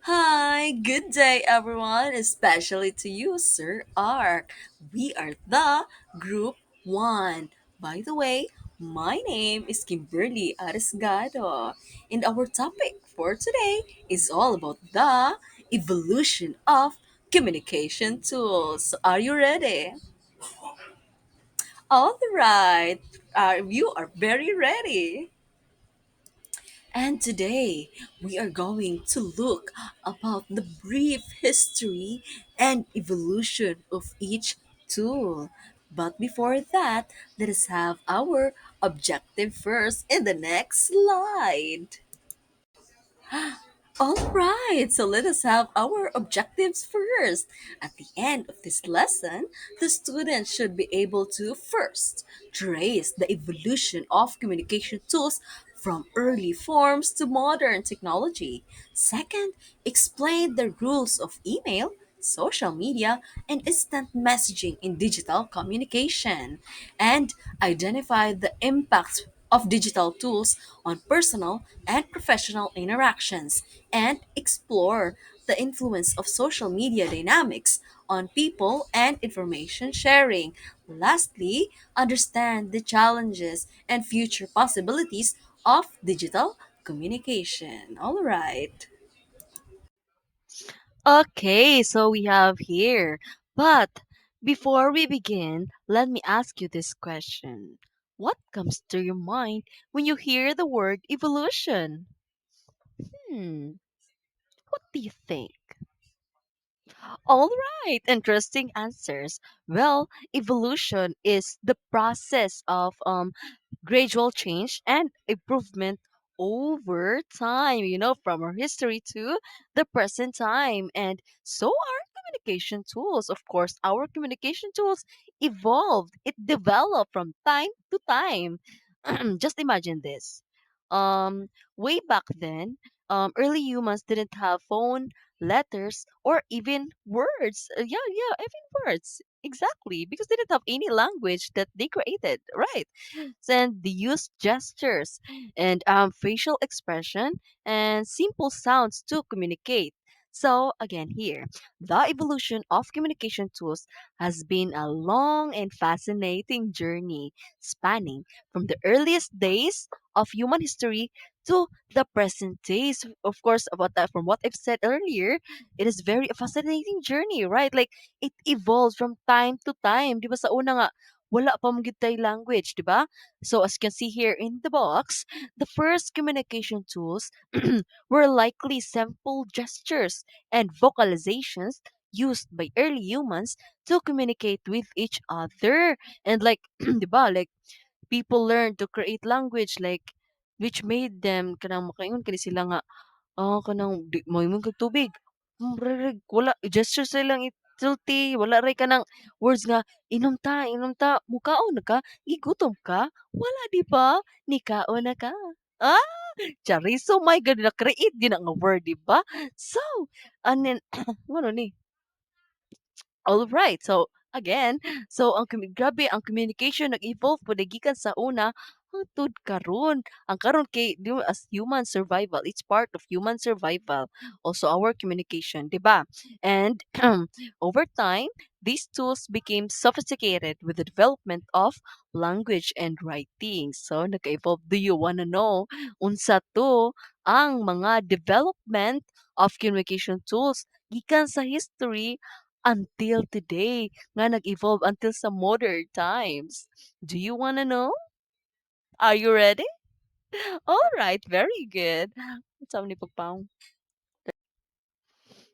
Hi, good day everyone, especially to you, Sir Ark. We are the Group 1. By the way, my name is Kimberly Arisgado, and our topic for today is all about the evolution of communication tools. So are you ready? All right, you are very ready. And today we are going to look about the brief history and evolution of each tool. But before that, let us have our objective first in the next slide. All right, so let us have our objectives first. At the end of this lesson, the student should be able to first trace the evolution of communication tools from early forms to modern technology. Second, explain the rules of email, social media, and instant messaging in digital communication, and identify the impacts of digital tools on personal and professional interactions, and explore the influence of social media dynamics on people and information sharing. Lastly, understand the challenges and future possibilities of digital communication. All right. Okay, so we have here. But before we begin, let me ask you this question. What comes to your mind when you hear the word evolution? Hmm, what do you think? All right, interesting answers. Well, evolution is the process of gradual change and improvement over time, from our history to the present time. And so our communication tools, of course, our communication tools evolved, it developed from time to time. Just imagine this. Way back then, early humans didn't have phone, letters, or even words. Yeah, even words. Exactly, because they didn't have any language that they created, right? And they use gestures and facial expression and simple sounds to communicate. So, again, here, the evolution of communication tools has been a long and fascinating journey spanning from the earliest days of human history to the present days. Of course, about that, from what I've said earlier, it is very a fascinating journey, right? Like, it evolves from time to time. Di ba sa una nga, wala pa mong gid tay language, di ba? So as you can see here in the box, the first communication tools were likely simple gestures and vocalizations used by early humans to communicate with each other. And like, di ba, like people learned to create language like which made them kanang makaingon kani sila nga kanang di mahimong kag tubig. Wala gesture sila lang isulti, wala ray kanang words nga inom ta, mukaon na ka, gigutom ka, wala di ba? Nikaon na ka. Ah, Charis, so my God, na-create din nga word, di ba? So, anen, ano ni? All right. So again, so grabe ang communication nag-evolve po gikan sa una hangtod karon. Ang karon kay di mo, as human survival, it's part of human survival. Also our communication, 'di ba? And over time, these tools became sophisticated with the development of language and writing. So nag-evolve. Do you wanna know unsa to ang mga development of communication tools gikan sa history until today nga nag-evolve until sa modern times. Do you wanna know? Are you ready? All right, very good. What's up ni Pagpang?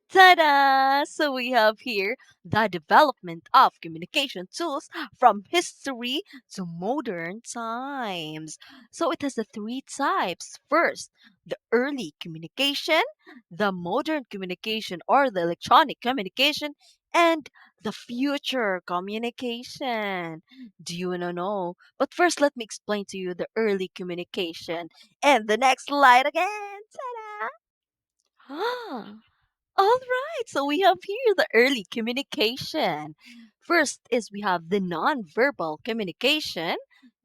Ta-da! So we have here the development of communication tools from history to modern times. So it has the three types. First, the early communication, the modern communication or the electronic communication, and the future communication. Do you want to know? But first, let me explain to you the early communication. And the next slide again. Ta-da! All right, so we have here the early communication. First is we have the non-verbal communication.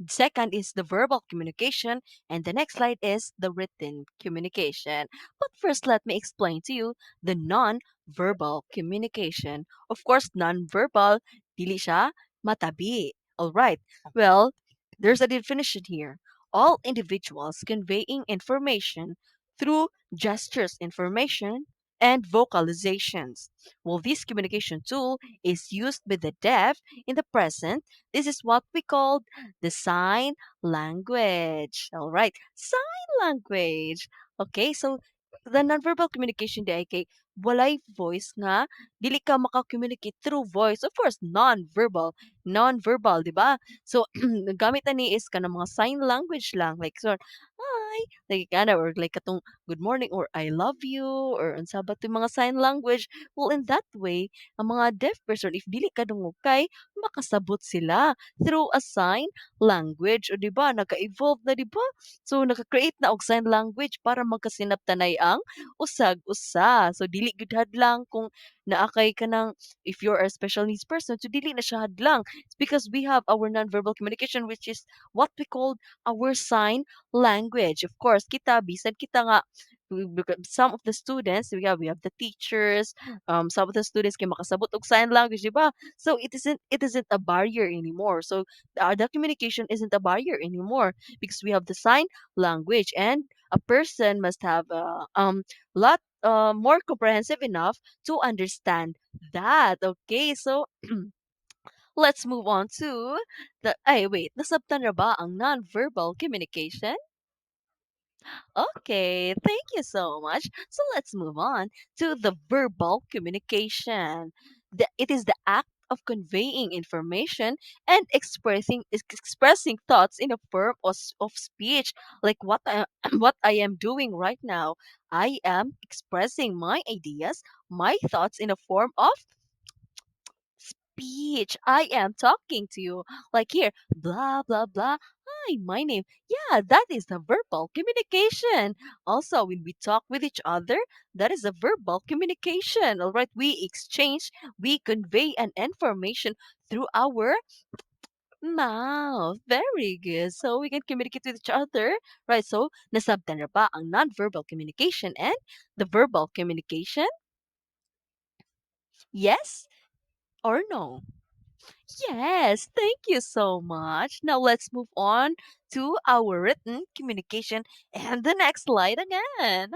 Second is the verbal communication, and the next slide is the written communication. But first, let me explain to you the non-verbal communication. Of course, non-verbal, dili siya matabi. All right. Well, there's a definition here. All individuals conveying information through gestures, information, and vocalizations. Well, this communication tool is used by the deaf in the present. This is what we call the sign language. All right, sign language. Okay, so the nonverbal communication di ay kay walay voice nga dili ka maka-communicate through voice. Of course, non-verbal, di ba? So gamit ani is kanang mga sign language lang like so hi, like kana or like katong good morning or I love you or unsa ba to mga sign language. Well, in that way, ang mga deaf person if dili ka dungog kay makasabot sila through a sign language o 'di ba naka-evolve na 'di ba? So naka-create na og sign language para magkasinabtanay ang usag-usa. So dili gyud hadlang kung naa kay kanang if you're a special needs person, so dili na siya hadlang. It's because we have our nonverbal communication which is what we call our sign language. Of course, kita bisan kita nga some of the students we have the teachers some of the students can makasabot og sign language, di ba? So it isn't a barrier anymore. So the communication isn't a barrier anymore because we have the sign language and a person must have lot more comprehensive enough to understand that. Okay, so let's move on to the ay wait, nasabtan na ba ang non-verbal communication? Okay, thank you so much. So let's move on to the verbal communication. It is the act of conveying information and expressing thoughts in a form of speech, like what what I am doing right now. I am expressing my ideas, my thoughts in a form of speech. I am talking to you. Like here, blah, blah, blah. Hi, my name. Yeah, that is the verbal communication. Also, when we talk with each other, that is a verbal communication. All right, we exchange, we convey an information through our mouth. Very good. So we can communicate with each other. Right, so nasabtan na ba ang non-verbal communication and the verbal communication? Yes or no? Yes, thank you so much. Now let's move on to our written communication and the next slide again.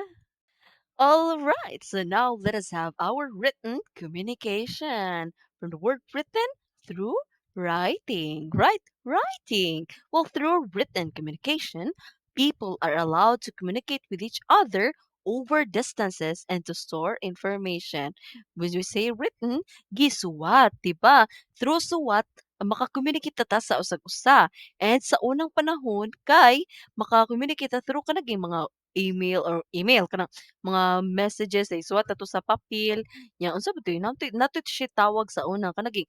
All right, so now let us have our written communication from the word written through writing. Right, writing. Well, through written communication, people are allowed to communicate with each other over distances and to store information. When we say written, gisuwat, diba? Through suwat, makakommunicate ta sa usag-usa. And sa unang panahon, kay makakommunicate ta through kanaging mga email kanang mga messages na isuwat ato sa papel nya unsa ba 'to nato siya tawag sa una kanang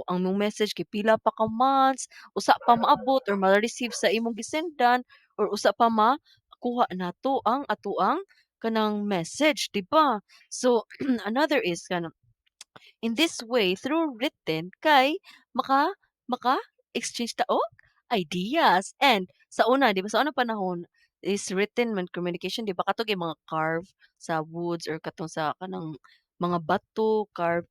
ang mong message kay pila pa ka months usa pa maabot or ma-receive sa imong gisendan or usa pa makuha nato ang atoang kanang message, 'di ba? So another is kanang in this way, through written, kay maka-exchange ta og ideas. And sa una, di ba, sa unang panahon, is written man communication, di ba, katong yung mga carve sa woods or katong sa kanang mga bato, carve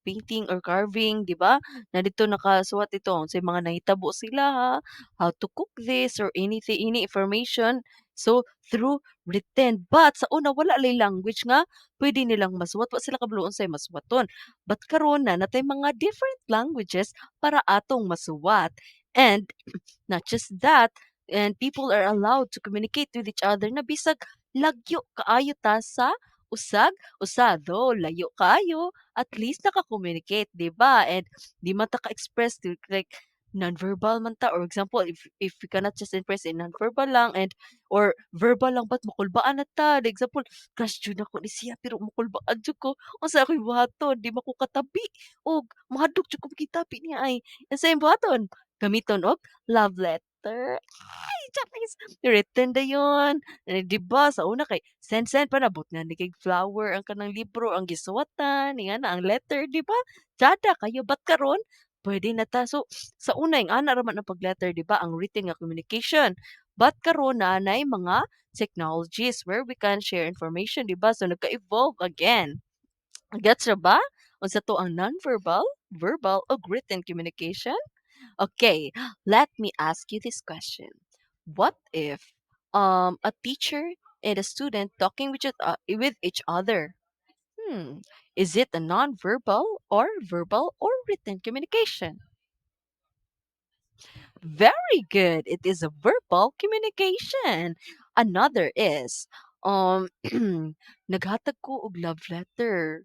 painting or carving, di ba? Na dito nakasuwat ito sa mga nahitabo sila ha, how to cook this or anything, any information. So, through written. But sa una, wala lay language nga pwede nilang masuwat. Wa sila kabuluon sa masuwaton. But karon na natay mga different languages para atong masuwat. And not just that, and people are allowed to communicate with each other na bisag lagyo kaayo ta sa usag usado layo kayo at least naka-communicate, 'di ba? And di man ta ka-express like non-verbal man ta or example if we cannot just express in non-verbal lang and or verbal lang but makulbaan na ta. The example, crush jud ako ni siya pero makulbaan jud ko. Unsa ako'y buhaton, di makukatabi og mahadlok jud ko makitabi niya ay. Unsa imong buhaton? Gamiton og love letter. Ay, Japanese written dayon. 'Di ba sa una kay send pa nabot na ni kay flower ang kanang libro ang gisuwatan, nga na ang letter, 'di ba? Jada kayo bat karon pwede na ta. So, sa una, yung ana raman ang pag-letter, di ba? Ang written nga communication. But karon na na mga technologies where we can share information, di ba? So, nagka-evolve again. Gets ra ba? Unsa to ang non-verbal, verbal, o written communication? Okay, let me ask you this question. What if a teacher and a student talking with each other? Hmm, is it a non-verbal or verbal or written communication? Very good. It is a verbal communication. Another is naghatag ko og love letter.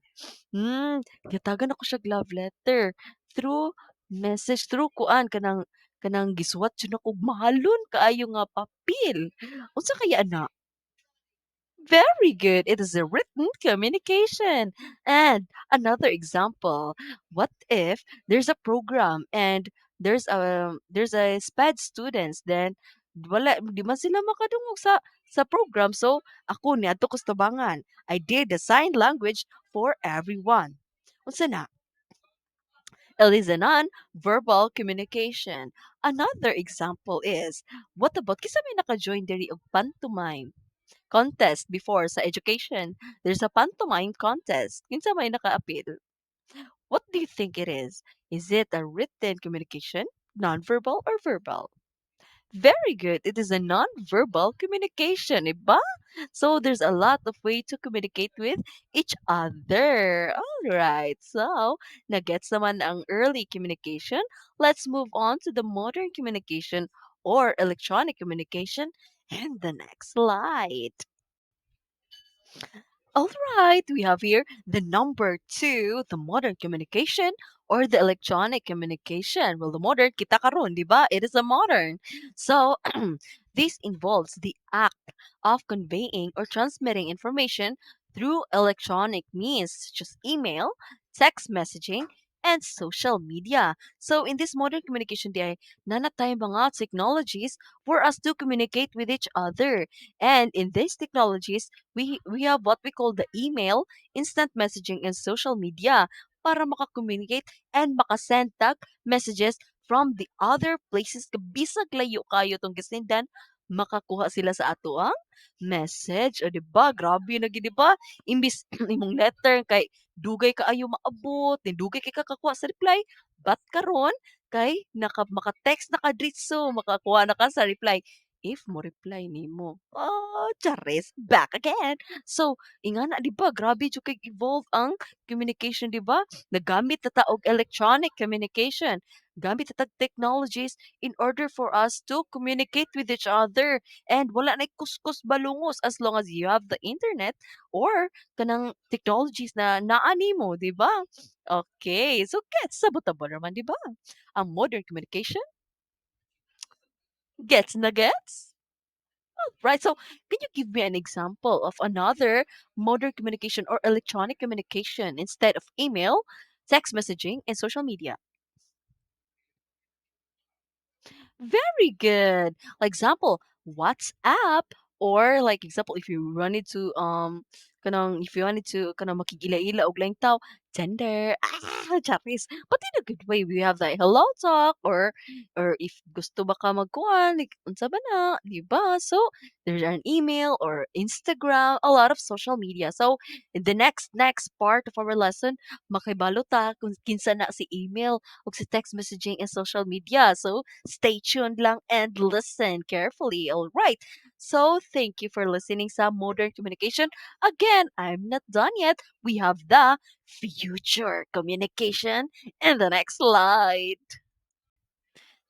Gihatagan ako siya love letter through message, through kuan kanang gisuwat jud ako mahalon kaayo nga papel. Unsa kaya ana? Very good. It is a written communication. And another example, what if there's a program and there's a SPED students, then wala di man sila makadungog sa program. So ako niadto ko sa tabangan. I did the sign language for everyone. Unsa na? It is a non-verbal communication. Another example is, what about kisa may naka-join diri og pantomime contest before sa education? There's a pantomime contest. Kinsa may naka-appeal? What do you think it is? Is it a written communication, non-verbal, or verbal? Very good. It is a non-verbal communication, iba? So there's a lot of way to communicate with each other. All right. So, nagets naman ang early communication. Let's move on to the modern communication or electronic communication in the next slide. All right, we have here the number two, the modern communication or the electronic communication. Well, the modern, kita karon, di ba? It is a modern. So, this involves the act of conveying or transmitting information through electronic means such as email, text messaging, and social media. So, in this modern communication, di ay nanatay mga technologies for us to communicate with each other. And in these technologies, we have what we call the email, instant messaging, and social media para maka-communicate and makasend tag messages from the other places. Bisag layo kayo tong gisindan, makakuha sila sa ato ang message. O diba? Grabe na gid, diba? Imbis imong letter kay dugay kaayo maabot, ni dugay kay kakakuha sa reply. But karon kay maka-text na ka dritso, makakuha na ka sa reply if mo reply nimo. Oh, charis, back again. So, ingana, di ba, grabe jud kay evolve ang communication, di ba? Nagamit na ta og electronic communication. Gamit na ta technologies in order for us to communicate with each other. And wala na kuskus balungos as long as you have the internet or kanang technologies na naani mo, di ba? Okay, so gets sabotable naman, di ba? Ang modern communication gets na gets. Right. So, can you give me an example of another modern communication or electronic communication instead of email, text messaging, and social media? Very good. Like example, WhatsApp, or like example, if you wanted to if you wanted to kanang makigila-ila og laing tao, Tinder. Charis. But in a good way, we have like hello talk, or if gusto ba ka magkuhan, like unsa ba na, di ba? So there's an email or Instagram, a lot of social media. So in the next part of our lesson, makibalo ta kung kinsa na si email ug si text messaging and social media. So stay tuned lang and listen carefully. All right. So thank you for listening sa Modern Communication. Again, I'm not done yet. We have the future communication in the next slide.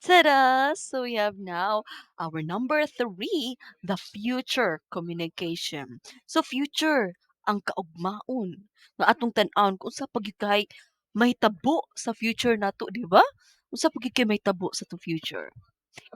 Ta-da! So we have now our number three, the future communication. So future, ang kaugmaon nga atong tan-awon kung sa pagikay may tabo sa future nato, di ba? Kung sa pagikay may tabo sa to future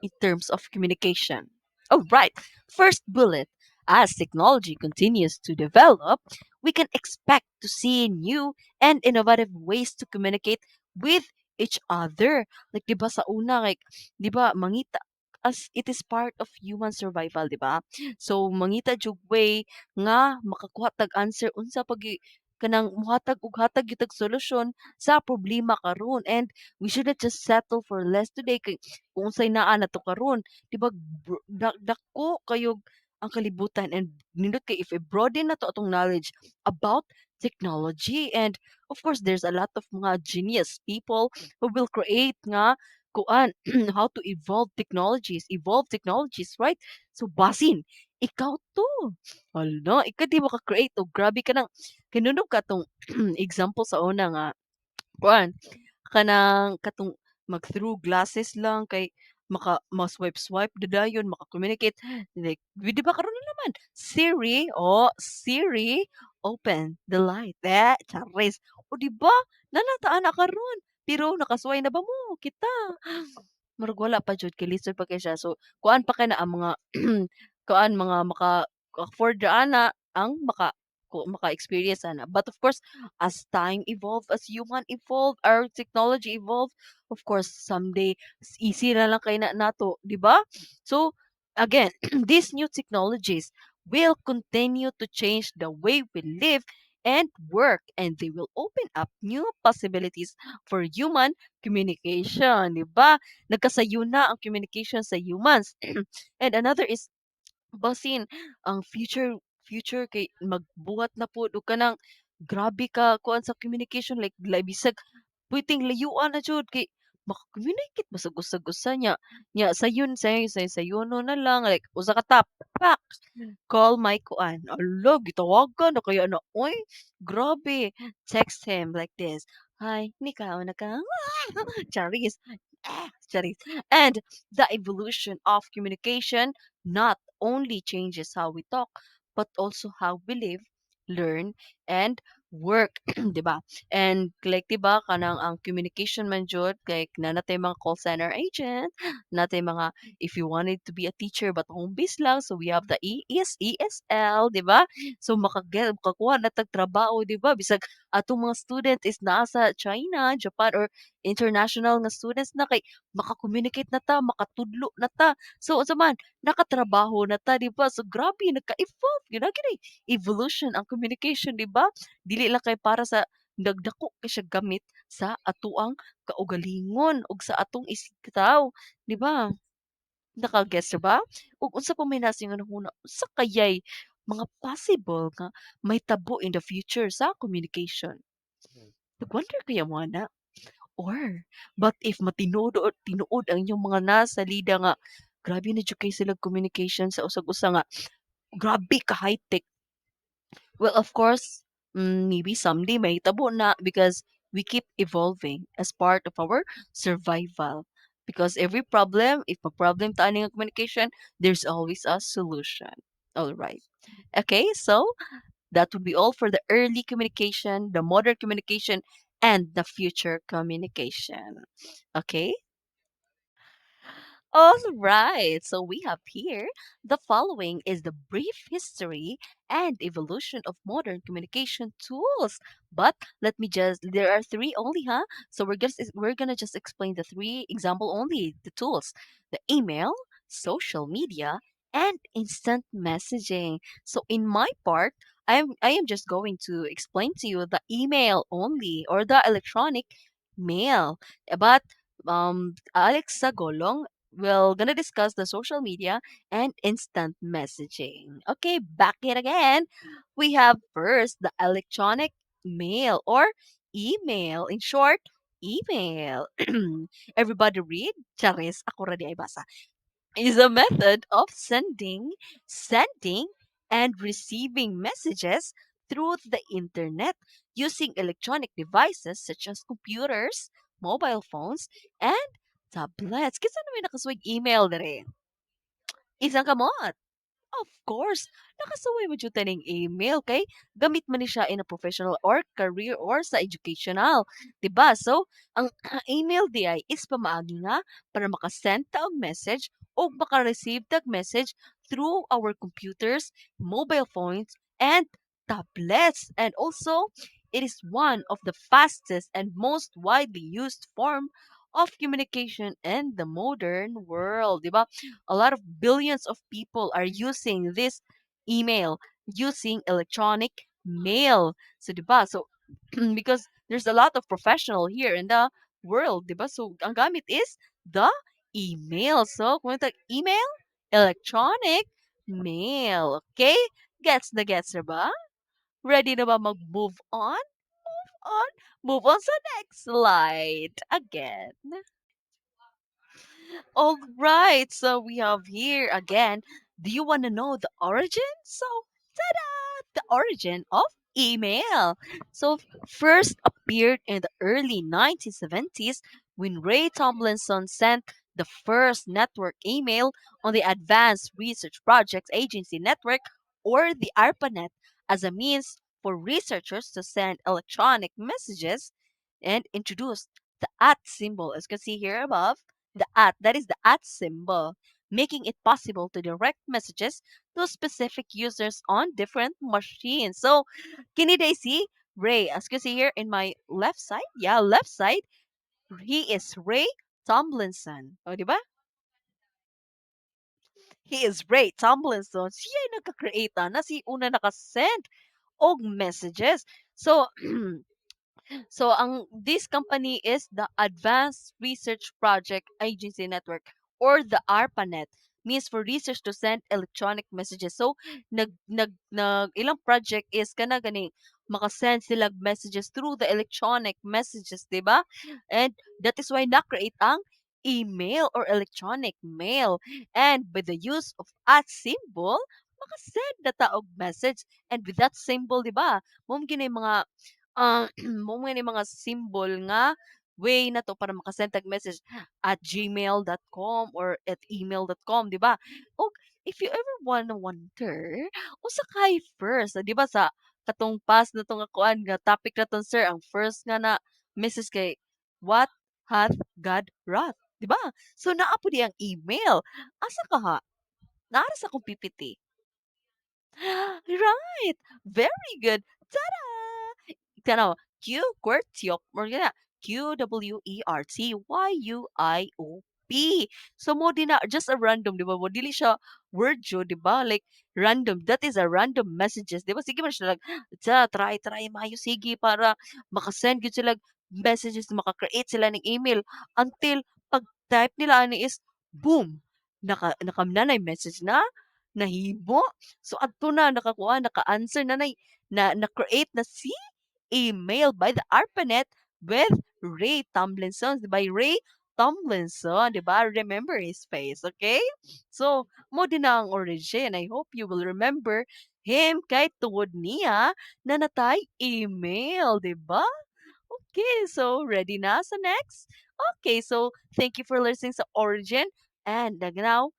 in terms of communication. All right. First bullet. As technology continues to develop, we can expect to see new and innovative ways to communicate with each other. Like, di ba sa una, like, di ba, mangita, as it is part of human survival, di ba? So, mangita jug way nga makakuha tag answer unsa pag kanang muhatag ug hatag gyud og solusyon sa problema karon, and we shouldn't just settle for less today kay kung unsay naa nato karon, di ba, dako kayog ang kalibutan, and nindot kay if i-broaden na to atong knowledge about technology. And of course there's a lot of mga genius people who will create nga kuan how to evolve technologies, right? So basin ikaw to, hala, ikaw di maka-create og grabe ka ng kinunog ka tong example sa una nga kuan kanang katong mag-through glasses lang kay ma-swipe-swipe dadayon maka-communicate like di ba karon na naman Siri open the light, charis, o di ba nanataan na karon pero nakasway na ba mo kita. Murag wala pa jud kay lisod pa kay siya. So, kuan pa kay na ang mga kuan mga maka-afford ra ana ang maka-experience ana. But of course, as time evolve, as human evolve, our technology evolve, of course, someday easy na lang kay na nato, di ba? So, again, these new technologies will continue to change the way we live and work, and they will open up new possibilities for human communication, di ba? Nagkasayo na ang communication sa humans. And another is basin ang future kay magbuhat na pud og kanang grabe ka kuan sa communication, like bisag pwedeng layuan na jud kay maka-communicate ba sa gusa-gusa nya sayon na lang like usa ka tap pak call my kuan. Ala, gitawagan na kaya na, oy, grabe. Text him like this. Hi, nikaw na ka? Charis. Charis. And the evolution of communication not only changes how we talk, but also how we live, learn, and work, 'di ba? And like 'di ba kanang ang communication man jud like na natay mga call center agent, natay mga if you wanted to be a teacher but home based lang, so we have the ESL, 'di ba? So makakuha na tag trabaho, 'di ba? Bisag atong mga student is nasa China, Japan, or international nga students na kay maka-communicate na ta, makatudlo na ta. So unsa man nakatrabaho na ta, 'di ba? So grabe nagka-evolve gyud na gid evolution ang communication, 'di ba? Dili lang kay para sa nagdako kay siya gamit sa atuang kaugalingon ug sa atong isitaw, 'di ba? Naka-gets na ba? Ug unsa pa may nasingon huna, unsa kayay mga possible nga may tabo in the future sa communication? Nag-wonder kaya mo ana? Or but if tinuod ang inyong mga nasa lida nga grabe na jud kay sila communication sa usag-usa nga grabe ka high-tech. Well, of course, maybe someday mahitabo na because we keep evolving as part of our survival. Because every problem, if a problem ta ang communication, there's always a solution. All right. Okay, so that would be all for the early communication, the modern communication, and the future communication. Okay? All right, so we have here the following is the brief history and evolution of modern communication tools. But let me just there are three only, huh? So we're gonna just explain the three example only, the tools. The email, social media, and instant messaging. So in my part, I am just going to explain to you the email only or the electronic mail. But Alex Sagolong we're gonna discuss the social media and instant messaging. Okay, back it again. We have first the electronic mail or email. In short, email. Everybody read? Charis, ako ready ay basa. Is a method of sending, and receiving messages through the internet using electronic devices such as computers, mobile phones, and tablets. Kinsa naman nakaswig email dere? Isang kamot. Of course, nakasuway mo jud ning email kay gamit man ni siya in a professional or career or sa educational, 'di ba? So, ang email di ay is pamaagi nga para makasend ta og message o maka-receive tag message through our computers, mobile phones, and tablets. And also, it is one of the fastest and most widely used form of communication in the modern world, 'di ba? A lot of billions of people are using this email, using electronic mail. So, 'di ba? So, because there's a lot of professional here in the world, 'di ba? So, ang gamit is the email. So, kung ito email, electronic mail. Okay? Gets na ba? Ready na ba mag-move on? On? Move on sa next slide. Again. All right, so we have here again. Do you want to know the origin? So, ta-da! The origin of email. So, first appeared in the early 1970s when Ray Tomlinson sent the first network email on the Advanced Research Projects Agency Network, or the ARPANET, as a means for researchers to send electronic messages, and introduced the at symbol, as you can see here above, the at, that is the at symbol, making it possible to direct messages to specific users on different machines. So, can you see Ray? As you can see here in my left side, yeah, left side, he is Ray Tomlinson. O, di ba? He is Ray Tomlinson. Siya yung nagka-create na si una nakasend og messages. So, so ang this company is the Advanced Research Project Agency Network, or the ARPANET, means for research to send electronic messages. So nag ilang project is kana gani makasend sila messages through the electronic messages, 'di ba? And that is why na-create ang email or electronic mail. And by the use of at symbol, makasend na ta og message. And with that symbol, 'di ba? Mo gini mga mo nga ni mga symbol nga way na to para makasend tag message at gmail.com or at email.com, di ba? O if you ever wanna wonder, usa kay first, di ba sa katong past na tong akuan nga topic na ton sir, ang first nga na message kay what hath God wrought, di ba? So naa po di ang email. Asa ka ha? Naara sa kong PPT. Right. Very good. Ta-da! Tanaw, Q QWERTYOP or gana QWERTYUIOP. So mo din na just a random, di ba? Mo dili siya word jud, di ba? Like random. That is a random messages, di ba? Sige man siya try mayo sige para makasend gyud sila messages, maka-create sila ng email until pag type nila ani is boom, nakamnanay message na nahimo. So adto na nakakuha, naka-answer na-create na si email by the ARPANET with Ray Tomlinson, by Ray Tomlinson, di ba? Remember his face, okay? So, mo din na ang origin. I hope you will remember him kay tungod niya na natay email, di ba? Okay, so ready na sa next? Okay, so thank you for listening sa origin. And now,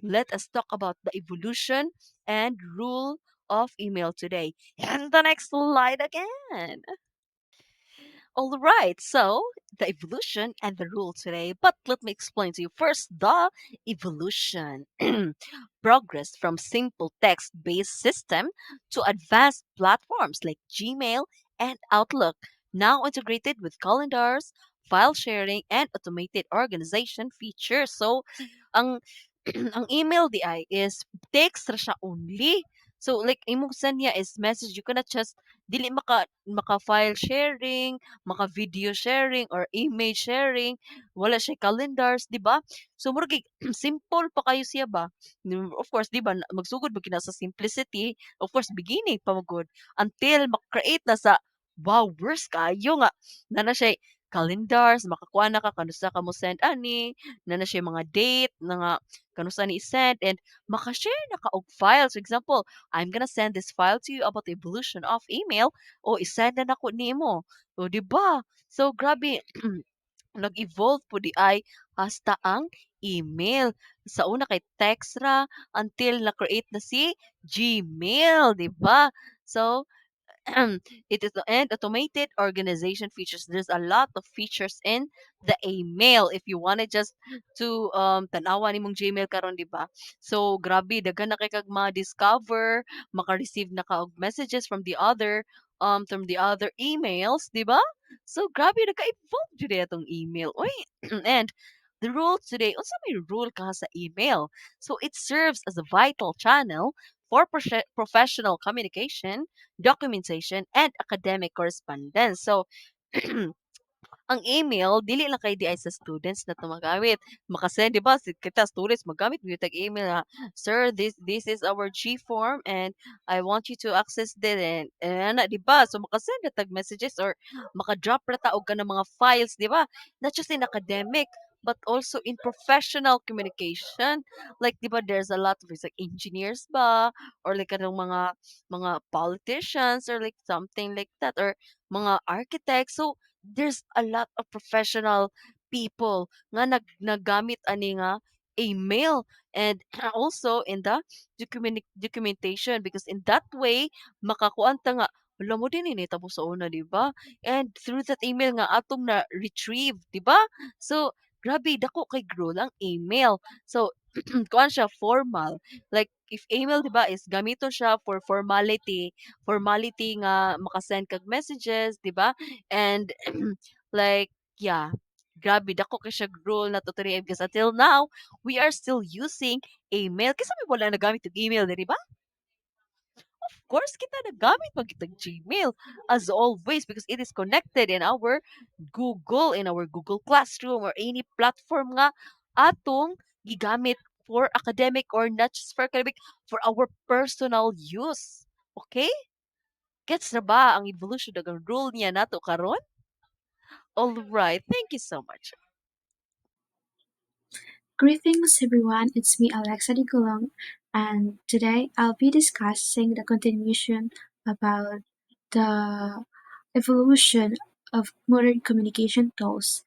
let us talk about the evolution and rule of email today. And the next slide again. All right, so the evolution and the rule today. But let me explain to you first the evolution. Progress from simple text based system to advanced platforms like Gmail and Outlook, now integrated with calendars, file sharing, and automated organization features. So, ang ang email di ay is text ra siya only. So like imong send niya is message, you cannot just dili maka file sharing, maka video sharing or image sharing, wala siya calendars, di ba? So murag simple pa kayo siya ba? Of course, di ba magsugod ba kina sa simplicity, of course beginning pa magud until mak-create na sa wow, worst kayo nga na siya calendars, makakuha na ka kanusa ka mo send ani, na siya mga date na nga kanusa ni send, and maka-share na ka og files. For example, I'm gonna send this file to you about the evolution of email. O isend na nako nimo. O di ba? So grabe nag-evolve po di ay hasta ang email. Sa una kay text ra until na-create na si Gmail, di ba? So it is the end automated organization features. There's a lot of features in the email if you wanted just to tanawa nimong Gmail karon, di ba? So grabe daghan na kay kag ma-discover, maka-receive na ka og messages from the other emails, di ba? So grabe nagka-evolve jud atong email. Oy, and the rule today, unsa may rule ka sa email? So it serves as a vital channel for professional communication, documentation, and academic correspondence. So, ang email dili lang kay di ay sa students na tumagamit. Makasend, 'di ba? Kita students magamit gyud tag email na, "Sir, this is our G form and I want you to access this," and ana, 'di ba? So makasend na tag messages or maka-drop ra ta og kanang mga files, 'di ba? Not just in academic but also in professional communication. Like, 'di ba, there's a lot of like engineers ba or like kanang mga politicians or like something like that or mga architects. So there's a lot of professional people nga naggamit ani nga email and also in the documentation because in that way makakuan ta nga wala mo din ini tapos sa una, di ba? And through that email nga atong na retrieve, di ba? So grabe dako kay grow lang email. So kuan siya formal. Like if email, di ba, is gamiton siya for formality nga makasend kag messages, di ba? And like, yeah, grabe dako kay siya rule na totally because until now we are still using email kasi may wala nagamit og email, di ba? Of course kita nagamit pag kitag Gmail as always because it is connected in our Google Classroom or any platform nga atong gigamit for academic or not just for academic, for our personal use. Okay? Gets na ba ang evolution ng rule niya nato karon? All right. Thank you so much. Greetings everyone, it's me Alexa Di Gulong, and today I'll be discussing the continuation about the evolution of modern communication tools.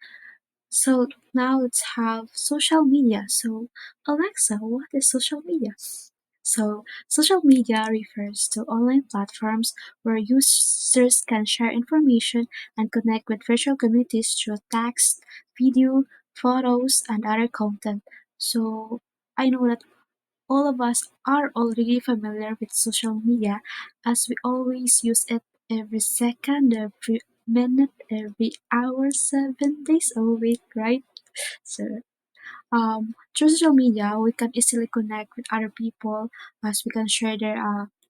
So now let's have social media. So Alexa, what is social media? So social media refers to online platforms where users can share information and connect with virtual communities through text, video, photos, and other content. So I know that all of us are already familiar with social media as we always use it every second, every minute, every hour, 7 days a week, right? So through social media, we can easily connect with other people as we can share their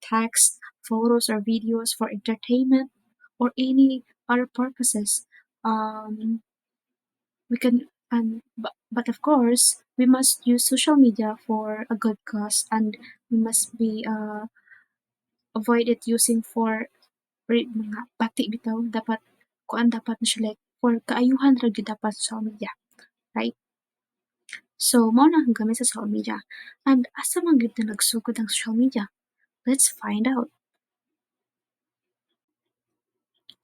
text, photos, or videos for entertainment or any other purposes. We can but of course we must use social media for a good cause, and we must be avoid it using for mga pati bitaw dapat kuan dapat na siya like for kaayuhan ra gyud dapat sa social media, right? So mao na ang gamit sa social media. And asa man gyud na nagsugod ang social media? Let's find out.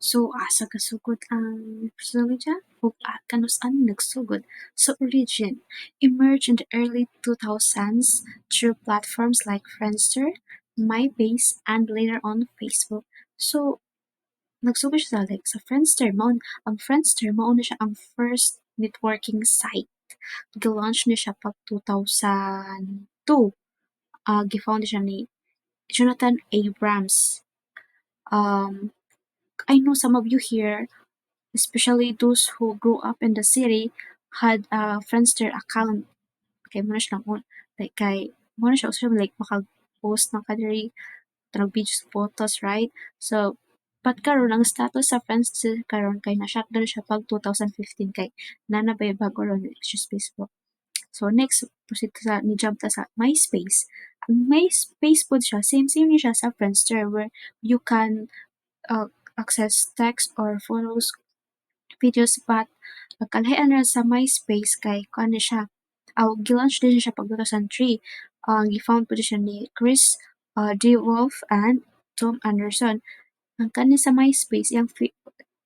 So asa kasugod ang social media? Ug kanus-an nagsugod? So origin emerged in the early 2000s through platforms like Friendster, MySpace, and later on Facebook. So nagsugod siya like sa Friendster. Ang Friendster mao na siya ang first networking site. Gi-launch niya siya pag 2002. Gi-found siya ni Jonathan Abrams. Um, I know some of you here, especially those who grew up in the city, had a Friendster account. Kay mo na siya like kay mo na siya usually like makag-post ng kadiri tarog videos, photos, right? So but karon ang status sa Friendster karon kay na-shutdown siya pag 2015 kay nanabay bago ron which is Facebook. So next proceed sa ni jump ta sa MySpace. Ang MySpace pod siya same ni siya sa Friendster where you can access text or photos, videos, but nagkalahian ra sa MySpace kay kuan na siya, gi-launch din siya pag 2003. Gi-found po siya ni Chris D. Wolf and Tom Anderson. Ang kani sa MySpace, yung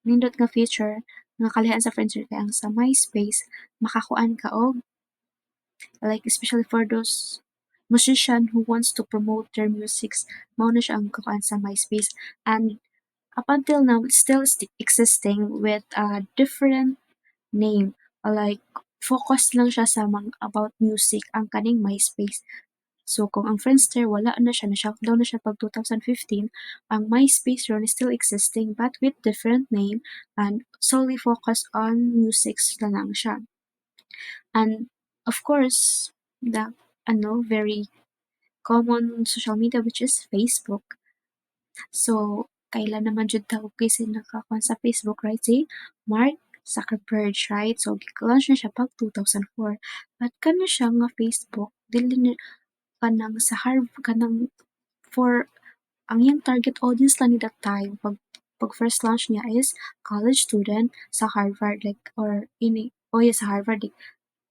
nindot nga feature nga kalahian sa Friendster kay ang sa MySpace makakuan ka og like especially for those musician who wants to promote their musics, mao na siya ang kakuan sa MySpace. And up until now, it's still existing with a different name. Like, focus lang siya sa mga about music ang kaning MySpace. So, kung ang Friendster, wala na siya, na-shutdown na siya pag 2015, ang MySpace ron is still existing but with different name and solely focused on music na lang siya. And, of course, the, very common social media which is Facebook. So, kailan naman jud ta og kasi nakakuan sa Facebook, right? Si Mark Zuckerberg, right? So, launch na siya pag 2004. But kano siya nga Facebook, dili ni kanang sa Harvard, kanang for ang iyang target audience lang ni that time pag first launch niya is college student sa Harvard like or ini oh yeah, sa Harvard like,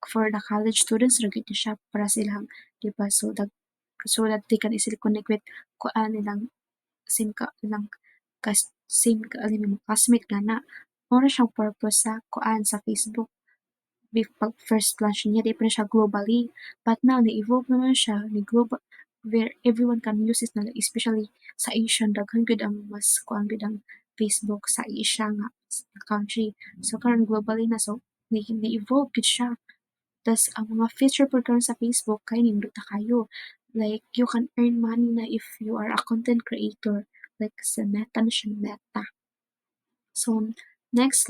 for the college students ra gyud siya para silang di ba so that they can easily connect with kuan nilang ilang same ka alam mo classmate nga na mao siyang purpose sa kuan sa Facebook pag first launch niya di pa na siya globally but now na-evolve naman siya ni global where everyone can use it na like, especially sa Asian daghan gud ang mas kuan gud ang Facebook sa Asia nga country so karon globally na so ni-evolve gud siya tas ang mga feature program sa Facebook kay nindot na kayo like you can earn money na if you are a content creator like sa Meta na siya Meta. So next,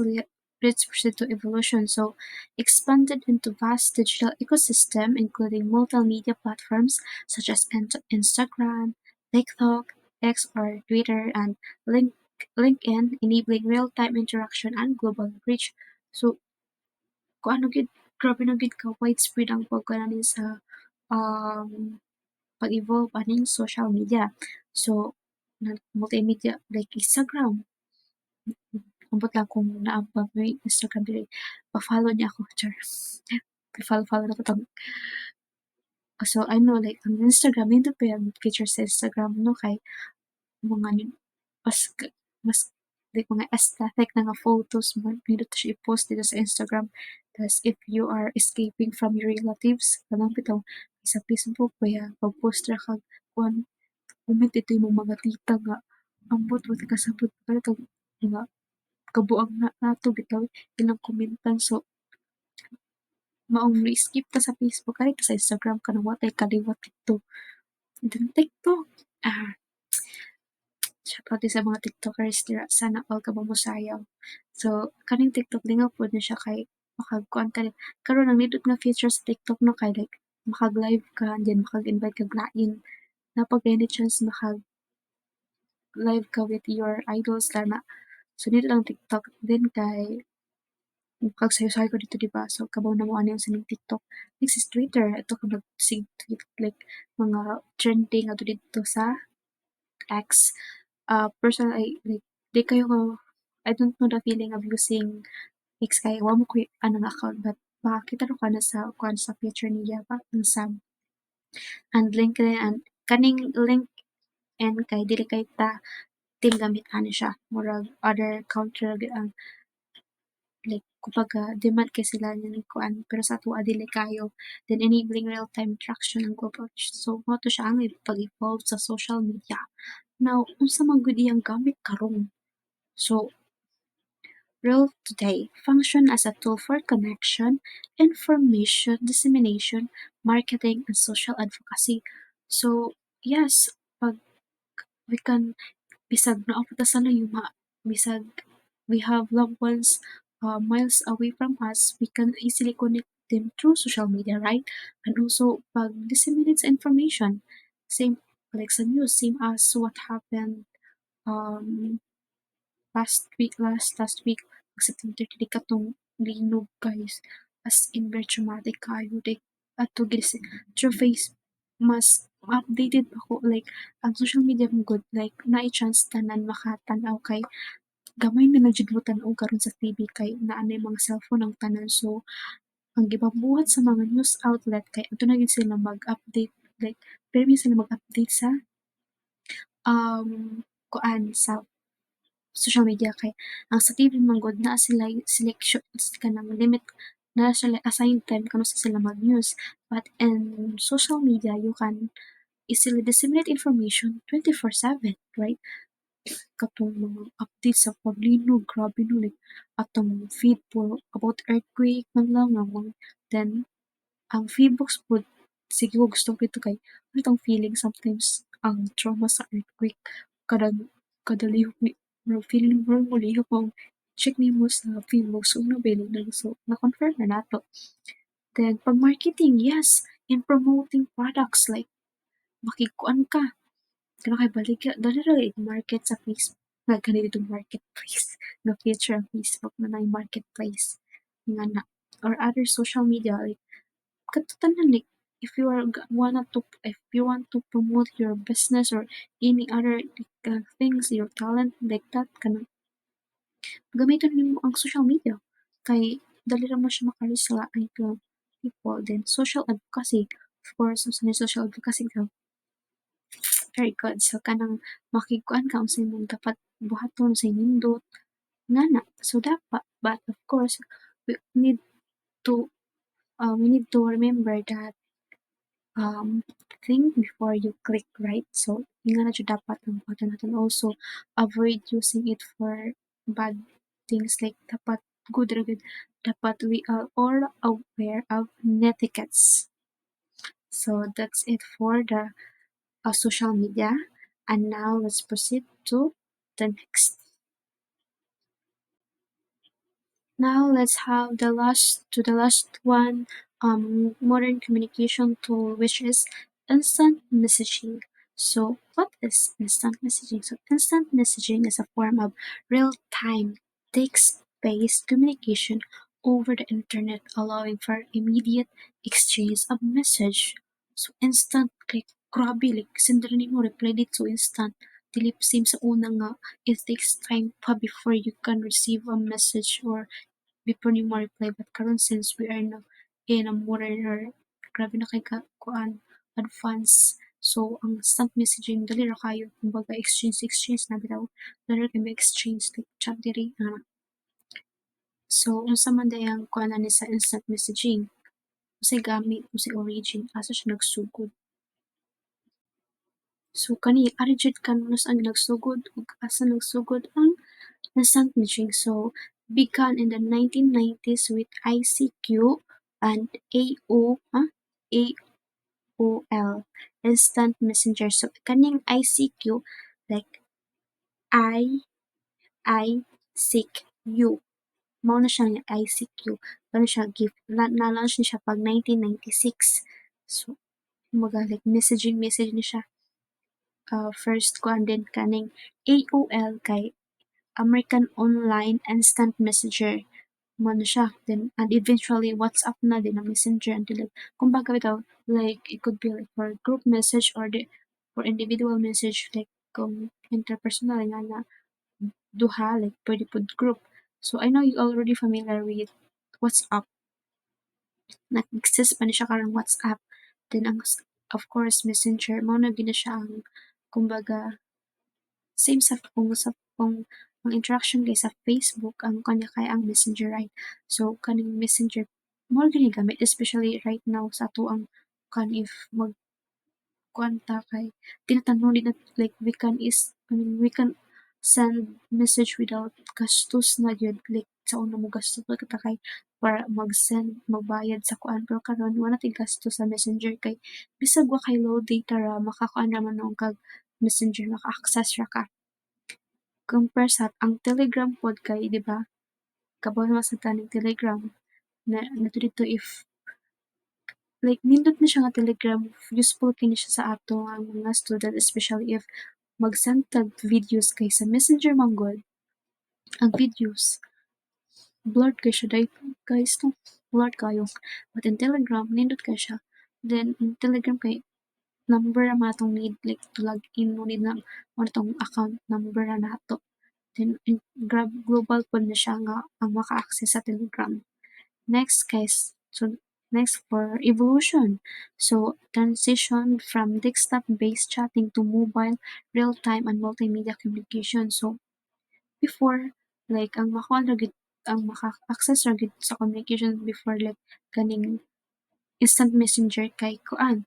let's proceed to evolution. So expanded into vast digital ecosystem, including multimedia platforms such as Instagram, TikTok, X or Twitter, and LinkedIn, enabling real-time interaction and global reach. So kung ano gid, grabe na gid ka widespread ang pagkananin sa um, pag-evolve aning social media. So multimedia like Instagram, ambot lang kung naabang may Instagram diri, pa-follow niya ako, char. Pa-follow na ko 'tong so I know like ang Instagram nindot pa yung feature sa Instagram 'no kay mga mas mas like mga aesthetic na nga photos mo nindot siya i-post dito sa Instagram. Tas if you are escaping from your relatives kanang bitaw sa Facebook kaya pag-post ra kag kuan comment dito imong mga tita nga ambot mo kasabot pala 'tong mga kabuang na nato bitaw ilang komentan so maong skip ta sa Facebook kay ta sa Instagram kanang wa tay kaliwat dito. Then TikTok, ah, shoutout din sa mga TikTokers dira sana all ka mamusayaw. So kaning TikTok lingaw pod na siya kay makagkuan ka karon ang nindot nga feature sa TikTok no kay like makag-live ka then makag-invite kag lain na pag any chance makag-live ka with your idols lana. So dito lang TikTok din kay makagsayo-sayo ko dito 'di ba? So kabaw na mo ani ang sining TikTok. Next is Twitter, ito kung nag-sig tweet like mga trending ato dito sa X. Personal I like di kayo ko I don't know the feeling of using X kay wa mo ko anong account but makakita ro ka na sa kuan sa picture niya ba ang Sam and LinkedIn and kaning LinkedIn kay dili kay ta team gamit ani siya murag other counter gyud ang like kumbaga demand kay sila ng kuan pero sa ato dili kayo then enabling real-time interaction and global reach. So mo to siya ang pag-evolve sa social media. Now unsa man gud iyang gamit karon? So Role today function as a tool for connection, information dissemination, marketing, and social advocacy. So yes, pag we can bisag naabot ta sa layuma, bisag we have loved ones miles away from us, we can easily connect them through social media, right? And also pag disseminates information, same like sa news, same as what happened um last week, September 30 katong linog guys. As in very traumatic kayo. Like, ato gis through face mas updated ako like ang social media mo good like na chance tanan makatanaw kay gamay na lang jud mo tan-aw karon sa TV kay naa na mga cellphone ang tanan so ang gipabuhat sa mga news outlet kay adto na gid sila mag-update like pero sila mag-update sa kuan sa social media kay ang sa TV manggod naa sila selection kanang limit na sila assigned time kano sa sila mag-news but in social media you can easily disseminate information 24/7 right katong mga updates sa paglinog grabe no like atong feed po about earthquake man lang nga then ang feedbox po sige ko gusto ko ito kay ano itong feeling sometimes ang trauma sa earthquake kada kada lihok ni feeling mo lihok mo check nimo sa feedbox kung nabili na so na-confirm na nato then pag marketing yes in promoting products like makikuan ka, kana kay baligya dali ra i-market sa Facebook nga kani dito marketplace nga feature ang Facebook na nay marketplace nga na or other social media like katutanan like if you are wanna to if you want to promote your business or any other like, things your talent like that kana gamiton nimo ang social media kay dali ra mo siya maka-reach sa people then social advocacy of course usa ni social advocacy ka very good so kanang makikuan ka unsay imong dapat buhaton sa nindot ngana so dapat but of course we need to we need to remember that think before you click, right? So, nga na jud dapat ang button natin also avoid using it for bad things like dapat good ra gyud dapat we are all aware of netiquettes. So that's it for the social media. And now let's proceed to the next. Now let's have the last one modern communication tool which is instant messaging. So what is instant messaging? So instant messaging is a form of real-time text-based communication over the internet allowing for immediate exchange of message. So instant like grabe like sendiri nimo reply dito instant. Dili same sa una nga it takes time pa before you can receive a message or before nimo ma-reply but karon since we are now in a modern or grabe na kay ka kuan advance so ang instant messaging dali ra kayo kumbaga exchange na bitaw dali ra kay exchange like chat diri so unsa man day ang kuan ani sa instant messaging unsay gamit unsay origin asa siya nagsugod so kani ari jud kanos ang nagsugod ug asa nagsugod ang instant messaging. So, began in the 1990s with ICQ and AOL, Instant Messenger. So, kaning ICQ, like I seek you. Mao na siya nga ICQ. Ano siya gift. Na-launch ni siya pag 1996. So, mga like message ni siya. First ko and then kaning AOL kay American Online Instant Messenger mo na siya. Then, and eventually, WhatsApp na din ang messenger until like, kumbaga bitaw, like, it could be like for group message or the, for individual message, like, kung interpersonal nga na duha, like, pwede pod group. So, I know you already familiar with WhatsApp. Nag-exist pa na siya karang WhatsApp. Then, ang, of course, messenger, mo na gina siya ang, kumbaga, same sa kung ang interaction kay sa Facebook ang kanya kay ang Messenger right. So kaning Messenger more ginagamit especially right now sa ato ang kan if mag kuanta kay tinatanong din nat like we can is I mean we can send message without gastos na gyud like sa una mo gastos pa kita kay para mag-send magbayad sa kuan pero karon wala tay gastos sa Messenger kay bisag wa kay low data ra makakuan ra man og kag Messenger maka-access ra ka compare sa ang Telegram pod kay 'di ba, kabalo man sa taning Telegram na nato dito if like nindot na siya nga Telegram useful kini siya sa ato ang mga student especially if mag-send tag videos kay sa Messenger man gud ang videos blurred kay siya dahil guys no blurred kayo but in Telegram nindot kay siya then in Telegram kay number ra man atong need like to log in mo need na mo tong account number ra nato. Then grab global po na siya nga ang maka-access sa Telegram. Next guys, so next for evolution. So transition from desktop-based chatting to mobile, real-time and multimedia communication. So before like ang makuha ra gid ang maka-access ra gid sa communication before like kaning instant messenger kay kuan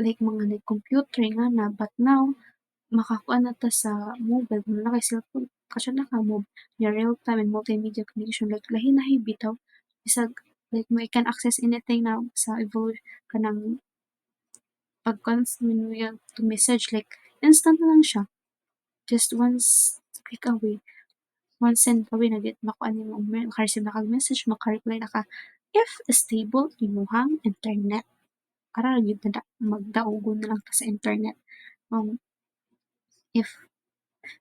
like mga like computer nga na but now makakuha na ta sa mobile kung na kay cellphone kasi na ka mo your real time and multimedia communication like lahi na bitaw bisag like mo can access anything na sa evolve kanang pag to message like instant na lang siya just once click away one send away na gid makuha nimo maka-receive na kag message maka-reply na ka if stable imuhang internet ara gyud na magdaugon na lang ta sa internet. If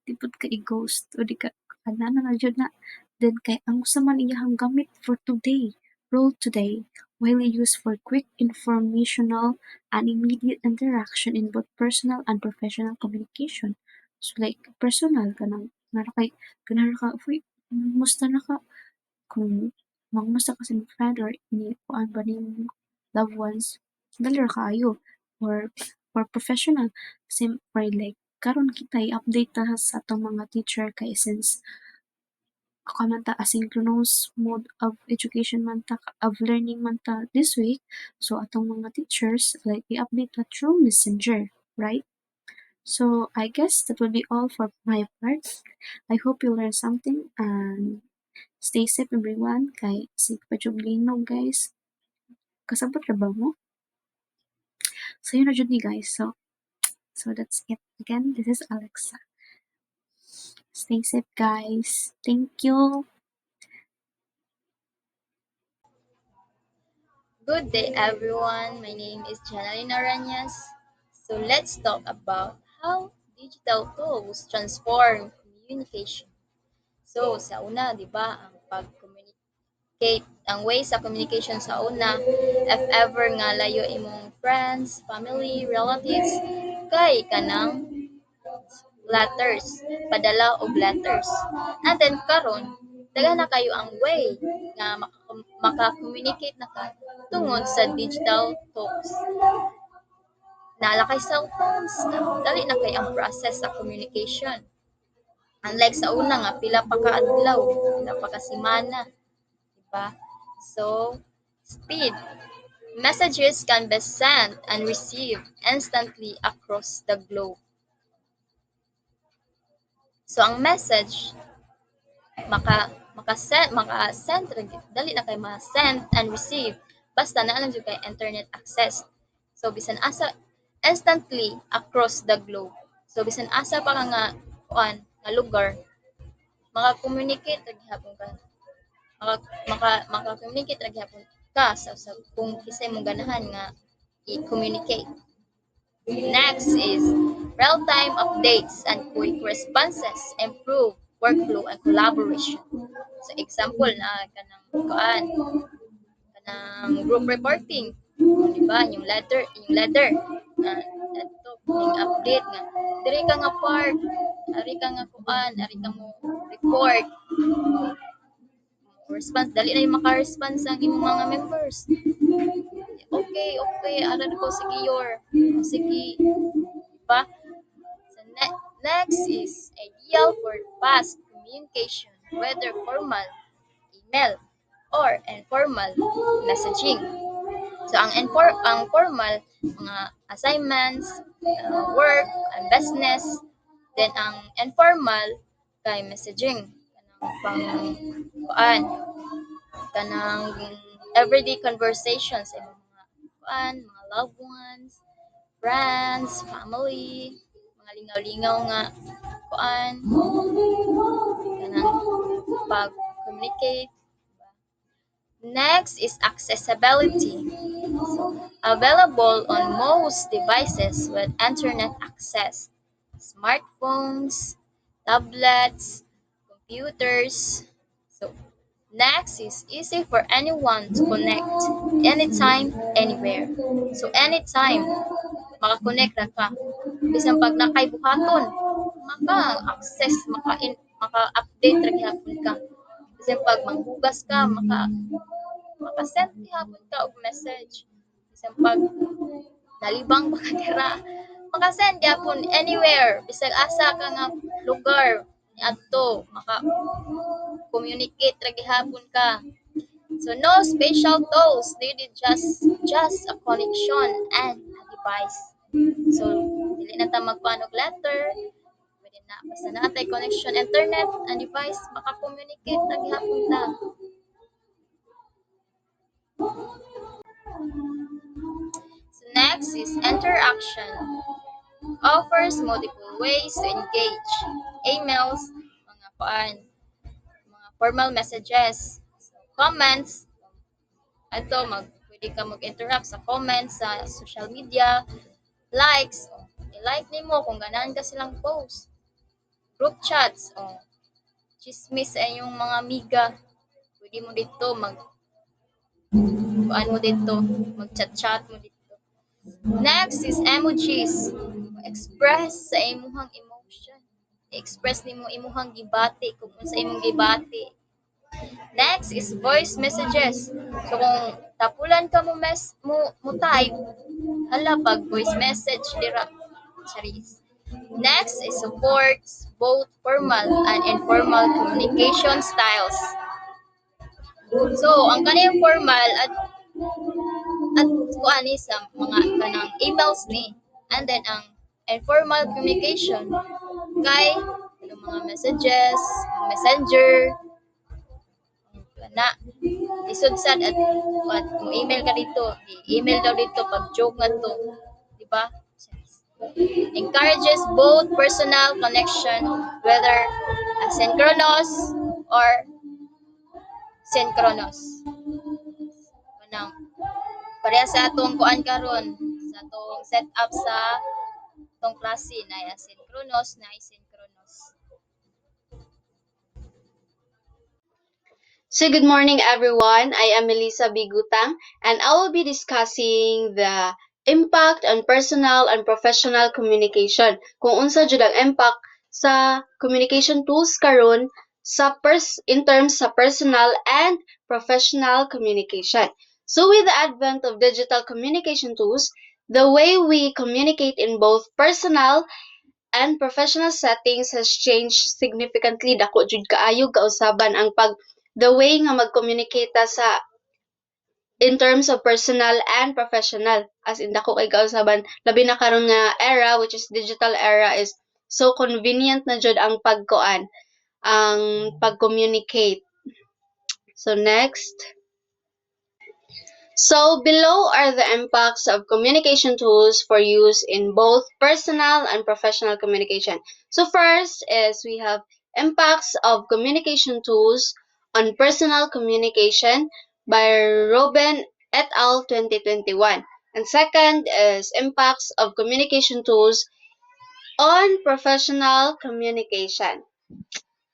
di pud ka i-ghost o di ka ana na jud na then kay ang usa man iyahang gamit for today, role today, widely used for quick informational and immediate interaction in both personal and professional communication. So like personal kanang nara kay kanara ka uy musta na ka kung mangumusta ka sa imong friend or ini kuan ba ning loved ones dali ra kaayo or for professional same for like karon kita i-update ta sa atong mga teacher kay since ako man ta asynchronous mode of education man ta of learning man ta this week so atong mga teachers like i-update ta through messenger, right? So I guess that will be all for my part. I hope you learned something and stay safe everyone kay sig pa jud linog guys. Kasabot ra ba mo? So yun na jud ni guys. So that's it. Again, this is Alexa. Stay safe guys. Thank you. Good day, everyone. My name is Janalyn Aranyas. So let's talk about how digital tools transform communication. So sa una, di ba, ang pag-communicate, ang way sa communication sa una, if ever nga layo imong friends, family, relatives, kay kanang letters, padala og letters. And then karon, daghan na kayo ang way nga maka-communicate na ka tungod sa digital tools. Naala kay cellphones, dali na kay ang process sa communication. Unlike sa una nga pila pa ka adlaw, pila pa ka semana, di ba? So, speed. Messages can be sent and received instantly across the globe. So, ang message maka-send dali na kay ma-send and receive basta naa lang jud kay internet access. So bisan asa instantly across the globe. So bisan asa pa ka nga kuan nga lugar maka-communicate ra gihapon ka maka-communicate ra gihapon ka sa kung kisay mong ganahan nga i-communicate. Next is real-time updates and quick responses improve workflow and collaboration. So example na kanang group reporting, di ba? Yung letter adto ning update nga diri ka nga part, ari ka nga kuan, ari ka mo report, response dali na yung maka-response ang imong mga members. Okay, okay, aral ko sige sige, di ba? So next is ideal for fast communication, whether formal, email, or informal messaging. So ang formal mga assignments, work, and business, then ang informal kay messaging kanang pang kuan kanang everyday conversations sa imong mga kuan, mga loved ones, friends, family, mga lingaw-lingaw nga kuan kanang pag-communicate. Next is accessibility. So, available on most devices with internet access. Smartphones, tablets, computers. So, next is easy for anyone to connect anytime, anywhere. So, anytime, maka-connect ra ka. Bisan pag nakay buhaton, maka-access, maka-update ra gihapon ka. Bisan pag manghugas ka, maka-send gihapon ka og message. Bisan pag nalibang pa ka dira, maka-send gyapon anywhere, bisag asa ka nga lugar niadto, maka-communicate ra gihapon ka. So no special tools needed, just a connection and a device. So dili na ta magpaano og letter, pwede na basta naatay connection internet and device maka-communicate ra gihapon ta. So next is interaction. Offers multiple ways to engage. Emails, mga kuan, mga formal messages, comments, ato pwede ka mag-interact sa comments sa social media, likes, i-like nimo kung ganahan ka silang post. Group chats, chismis sa inyong mga amiga, pwede mo dito kuan mo dito, mag-chat-chat mo dito. Next is emojis. Express sa imuhang emotion. I-express nimo imuhang gibati kung sa imong gibati. Next is voice messages. So kung tapulan ka mo type, hala pag voice message dira. Charis. Next is supports both formal and informal communication styles. So, ang kaniyang formal at kuan ni sa mga kanang emails ni. And then ang informal communication kay mga messages, messenger, na isod sad at mo email ka dito, i-email daw dito pag joke nga to, di ba? Encourages both personal connection, whether asynchronous or synchronous. Kanang pareha sa atong kuan karon, sa atong setup sa atong klase na asynchronous na asynchronous. So good morning everyone. I am Melissa Bigutang and I will be discussing the impact on personal and professional communication. Kung unsa jud ang impact sa communication tools karon in terms sa personal and professional communication. So with the advent of digital communication tools, the way we communicate in both personal and professional settings has changed significantly. Dako jud kaayo kausaban ang the way nga mag-communicate sa in terms of personal and professional. As in dako kay kausaban labi na karon nga era which is digital era is so convenient na jud ang ang pag-communicate. So next. So below are the impacts of communication tools for use in both personal and professional communication. So first is we have impacts of communication tools on personal communication by Robin et al. 2021. And second is impacts of communication tools on professional communication.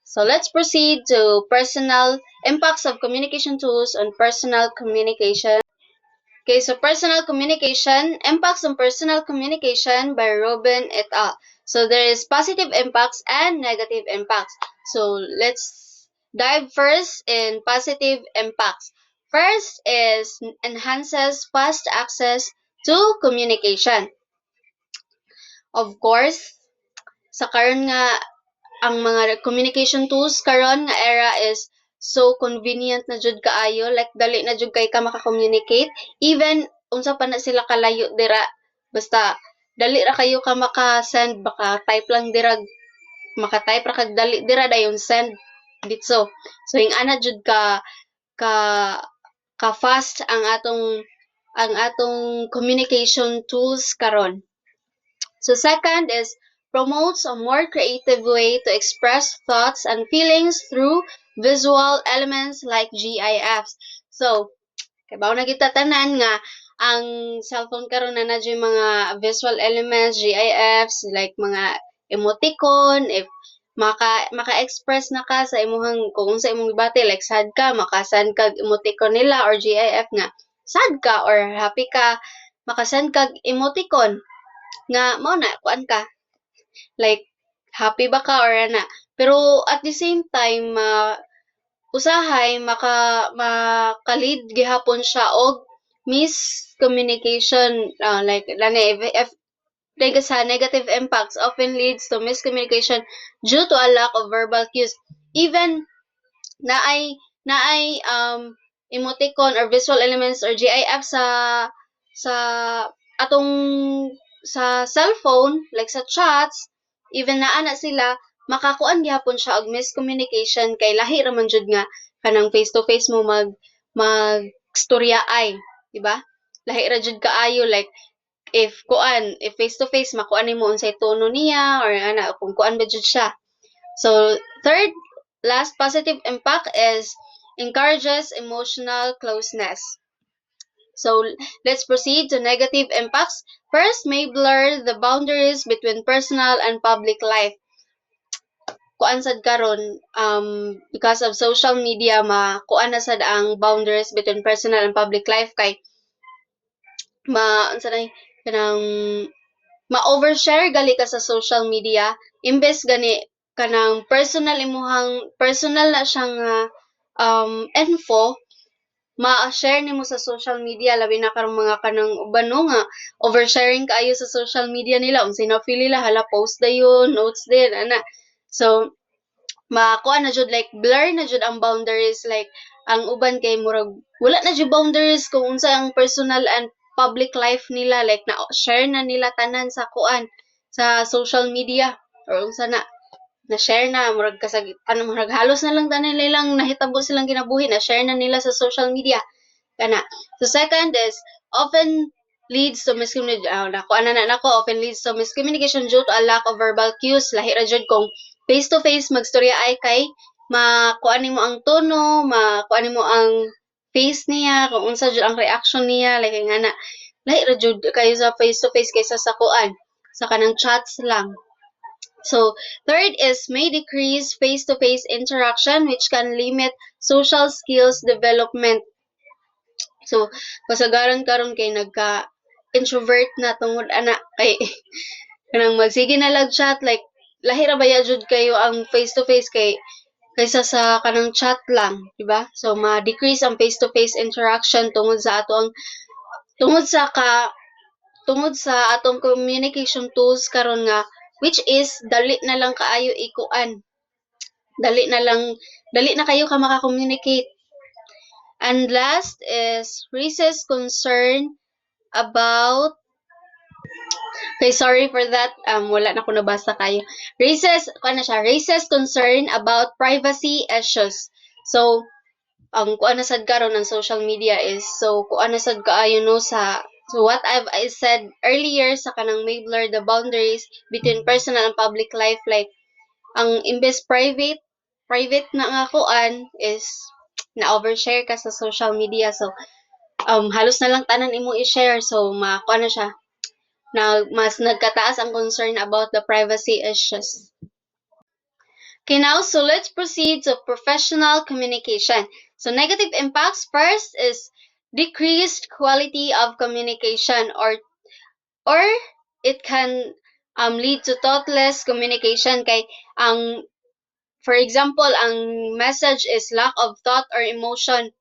So let's proceed to personal impacts of communication tools on personal communication. Okay, so personal communication, impacts on personal communication by Robin et al. So there is positive impacts and negative impacts. So let's dive first in positive impacts. First is enhances fast access to communication. Of course, sa karon nga ang mga communication tools karon nga era is so convenient na jud kaayo, like dali na jud kay ka maka-communicate even unsa pa na sila kalayo dira, basta dali ra kayo ka maka-send, baka type lang dira, maka-type ra kag dali dira dayon send ditso. So ing ana jud ka ka fast ang atong communication tools karon. So second is promotes a more creative way to express thoughts and feelings through visual elements like GIFs. So, kay bao na kita tanan nga ang cellphone karon na nadyo mga visual elements, GIFs, like mga emoticon, if maka-express na ka sa imuhang kung sa imong gibati like sad ka, maka-send kag emoticon nila or GIF nga sad ka or happy ka, maka-send kag emoticon nga mao na kuan ka like happy ba ka or ana, pero at the same time usahay makalid gihapon siya og miscommunication, like lani if sa negative impacts often leads to miscommunication due to a lack of verbal cues. Even naay emoticon or visual elements or GIF sa atong sa cellphone like sa chats, even naa na sila makakuan gyapon siya og miscommunication kay lahi ra man jud nga kanang face to face mo magstorya ay, di ba? Lahi ra jud kaayo like if face to face makuan nimo unsay tono niya or ana kung kuan ba jud siya. So third last positive impact is encourages emotional closeness. So let's proceed to negative impacts. First, may blur the boundaries between personal and public life. Kuan sad karon because of social media kuan na sad ang boundaries between personal and public life kay unsa nay kanang ma-overshare gali ka sa social media imbes gani kanang personal na siyang info ma-share nimo sa social media labi na karong mga kanang uban no nga oversharing kaayo sa social media nila unsay na feel nila hala post dayon notes din ana. So makuha na jud like blur na jud ang boundaries like ang uban kay murag wala na jud boundaries kung unsa ang personal and public life nila like na share na nila tanan sa kuan sa social media or unsa na share na murag kasag murag halos na lang tanan nilang nahitabo silang kinabuhi na share na nila sa social media kana. So second is often leads to miscommunication. Often leads to miscommunication due to a lack of verbal cues. Lahi ra jud kung face to face magstorya ay kay makuan nimo ang tono, makuan nimo ang face niya, kung unsa jud ang reaction niya like ngana. Lahi ra jud kayo sa face to face kaysa sa kuan sa kanang chats lang. So, third is may decrease face-to-face interaction which can limit social skills development. So, kasagaran karon kay nagka-introvert na tungod ana kay kanang magsige na lag chat like lahi ra baya jud kayo ang face-to-face kaysa sa kanang chat lang, di ba? So, ma-decrease ang face-to-face interaction tungod sa atong communication tools karon nga which is dali na lang kaayo ikuan. Dali na kayo ka maka-communicate. And last is raises concern about sorry for that. Wala na ko nabasa kayo. Raises concern about privacy issues. So, ang kuan na sad karon ng social media is so kuan na sad kaayo no sa so what I said earlier sa kanang may blur the boundaries between personal and public life like ang imbes private na nga kuan is na overshare ka sa social media so halos na lang tanan imo i-share so kuan na siya na mas nagkataas ang concern about the privacy issues. Okay, now, so let's proceed to professional communication. So negative impacts first is decreased quality of communication or it can lead to thoughtless communication kay ang for example ang message is lack of thought or emotion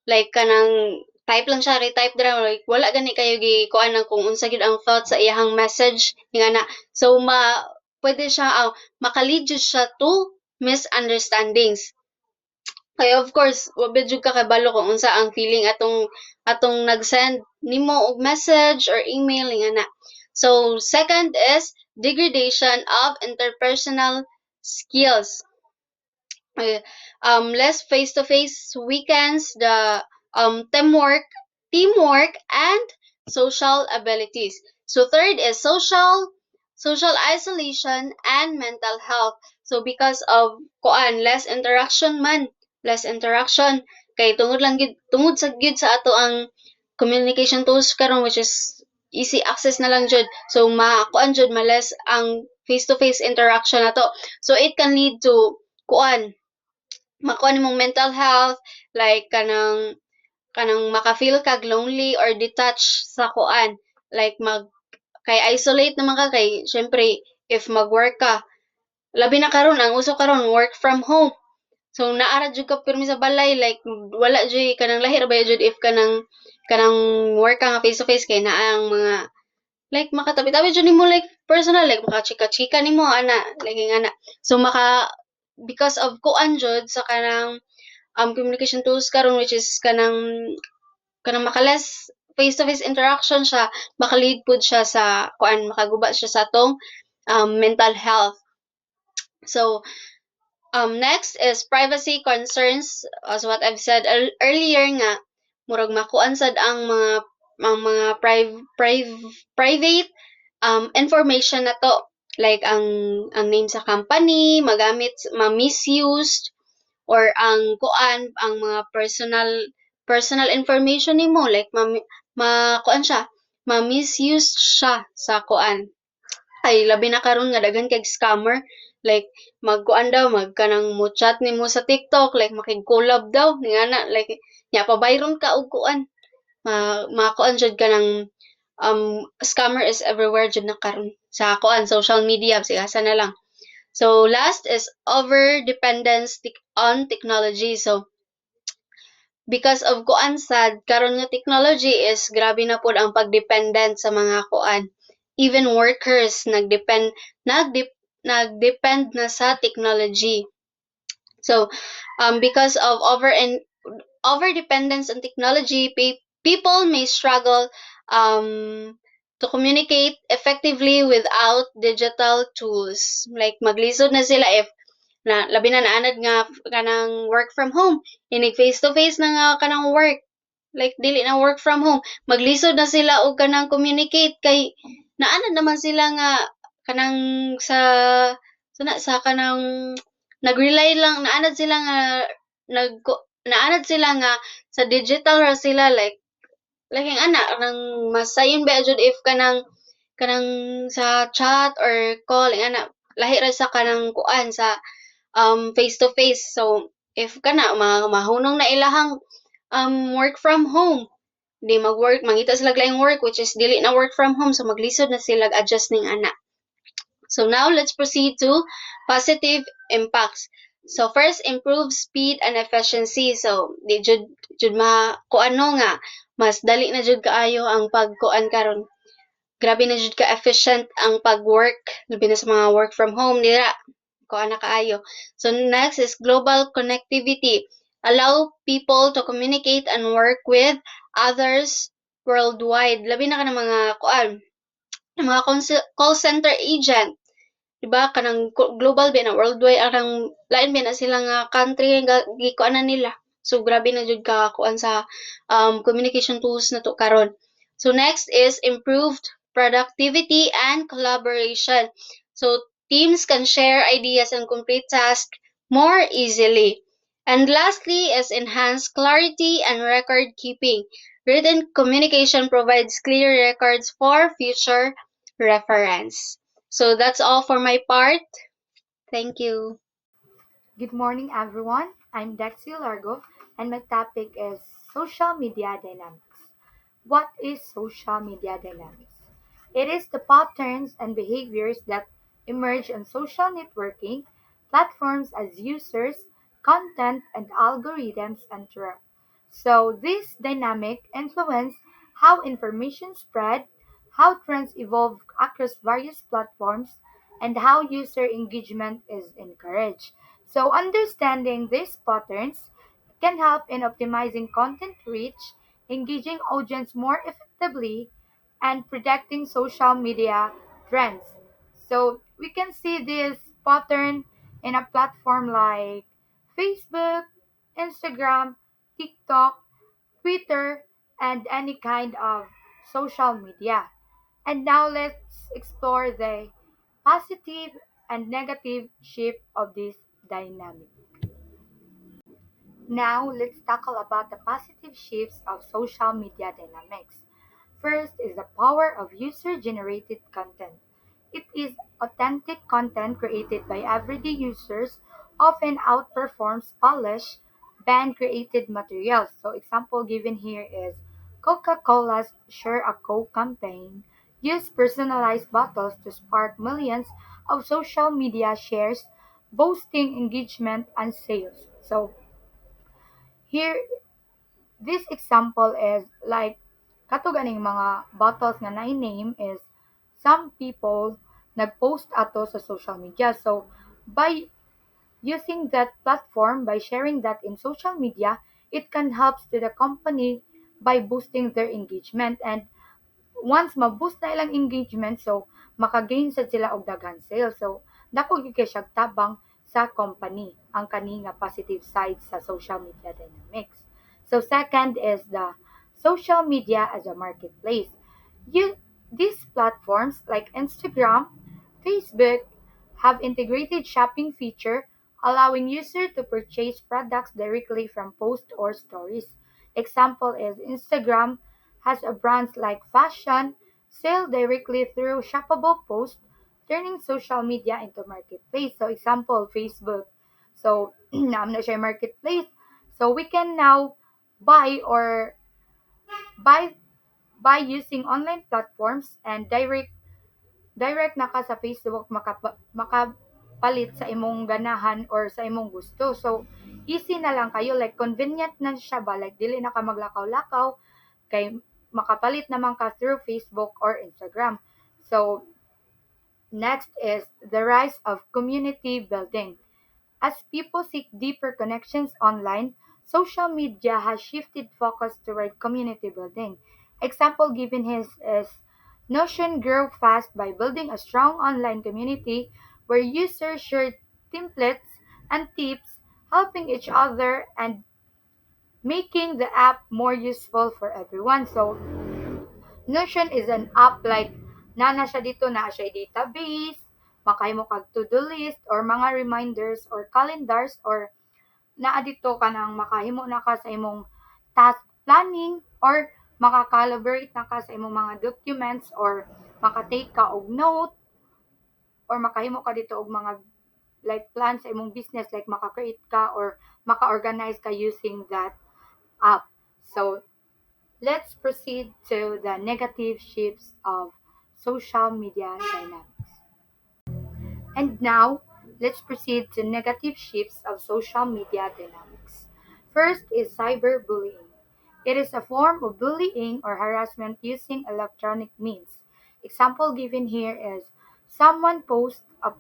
like kanang type lang siya retype dra like wala gani kayo kuan nang kung unsa gid ang thought sa iyang message nga na so pwede siya maka-lead siya to misunderstandings. Kaya of course, wa jud ka kabalo kung unsa ang feeling atong nag-send nimo og message or email nga na. So second is degradation of interpersonal skills. Less face-to-face weakens the teamwork and social abilities. So third is social isolation and mental health. So because of less interaction kay tungod sa ato ang communication tools karon which is easy access na lang jud. So jud less ang face-to-face interaction nato. So it can lead to makuha nimong mental health like kanang maka-feel kag lonely or detached sa like kay isolate naman ka kay syempre if mag-work ka labi na karon ang uso karon work from home so naara jud ka pirmi sa balay like wala jud kanang lahir ba jud if kanang work ka nga face to face kay naa ang mga like makatabi-tabi jud nimo like personal like makachika-chika nimo ana like ana so because of jud sa kanang communication tools karon which is kanang maka-less face-to-face interaction siya maka-lead pud siya sa makaguba siya sa atong mental health. So next is privacy concerns as what I've said earlier nga murag makuan sad ang mga private information na to like ang name sa company ma-misused or ang mga personal information nimo like kuan siya, ma-misuse siya sa kuan. Ay labi na karon nga daghan kay scammer, like magkuan daw magkanang mo chat nimo sa TikTok, like makig-collab daw ngana, like nya pa bayron ka og kuan, makuan jud ka ng scammer is everywhere jud na karon sa kuan social media sigasa na lang. So last is over dependence on technology. So because of kuan sad karon nga technology is grabe na pud ang pagdependent sa mga kuan. Even workers nagdepend na sa technology. So because of over dependence on technology, people may struggle to communicate effectively without digital tools. Like maglisod na sila if labi na naanad nga kanang work from home, inig face to face na nga kanang work, like dili na work from home, maglisod na sila og kanang communicate kay naanad naman sila nga kanang sa sa kanang nag-rely lang naanad sila nga nag naanad sila nga sa digital ra sila, like ang ana nang masayon ba jud if kanang sa chat or call ang ana lahi ra sa kanang kuan sa face to face. So if kana mahunong na ilahang work from home, di mag-work mangita sila laing work which is dili na work from home, so maglisod na sila adjust ning ana. So now let's proceed to positive impacts. So first, improve speed and efficiency. So di jud kuano nga mas dali na jud kaayo ang pagkuan karon. Grabe na jud ka efficient ang pag-work labi na sa mga work from home dira. Kuan na kaayo. So next is global connectivity. Allow people to communicate and work with others worldwide. Labi na ka ng mga kuan, mga call center agent. 'Di ba kanang global ba na worldwide arang lain ba na sila nga country nga gikuanan nila. So grabe na jud ka kuan sa communication tools na to karon. So next is improved productivity and collaboration. So teams can share ideas and complete tasks more easily. And lastly is enhanced clarity and record keeping. Written communication provides clear records for future reference. So that's all for my part. Thank you. Good morning, everyone. I'm Dexy Largo, and my topic is social media dynamics. What is social media dynamics? It is the patterns and behaviors that emerge on social networking platforms as users, content, and algorithms interact. So, this dynamic influence how information spread, how trends evolve across various platforms, and how user engagement is encouraged. So, understanding these patterns can help in optimizing content reach, engaging audience more effectively, and predicting social media trends. So we can see this pattern in a platform like Facebook, Instagram, TikTok, Twitter, and any kind of social media. And now let's explore the positive and negative shift of this dynamic. Now, let's tackle about the positive shifts of social media dynamics. First is the power of user-generated content. It is authentic content created by everyday users often outperforms polished, band-created materials. So example given here is Coca-Cola's Share a Coke campaign used personalized bottles to spark millions of social media shares, boosting engagement and sales. So here, this example is like kato ganing mga bottles nga na-name is some people nag-post ato sa social media. So by using that platform, by sharing that in social media, it can help to the company by boosting their engagement. And once ma-boost na ilang engagement, so maka-gain sad sila og daghan sales. So dako gyud kay siya tabang sa company ang kani nga positive side sa social media dynamics. So second is the social media as a marketplace. These platforms like Instagram, Facebook have integrated shopping feature allowing users to purchase products directly from posts or stories. Example is Instagram has a brands like fashion sell directly through shoppable posts, turning social media into marketplace. So example, Facebook. So I'm not sure marketplace. So we can now buy or buy by using online platforms and direct na ka sa Facebook makapalit sa imong ganahan or sa imong gusto. So easy na lang kayo, like convenient na siya ba, like dili na ka maglakaw-lakaw kay makapalit naman ka through Facebook or Instagram. So next is the rise of community building. As people seek deeper connections online, social media has shifted focus toward community building. Example given is Notion grew fast by building a strong online community where users shared templates and tips, helping each other and making the app more useful for everyone. So Notion is an app like nana siya dito na siya database, makahimo kag to-do list or mga reminders or calendars or naa dito ka nang makahimo na ka sa imong task planning or maka-collaborate na ka sa imong mga documents or maka-take ka og note or makahimo ka dito og mga like plan sa imong business like maka-create ka or maka-organize ka using that app. So let's proceed to the negative shifts of social media dynamics. And now, let's proceed to negative shifts of social media dynamics. First is cyberbullying. It is a form of bullying or harassment using electronic means. Example given here is someone posts a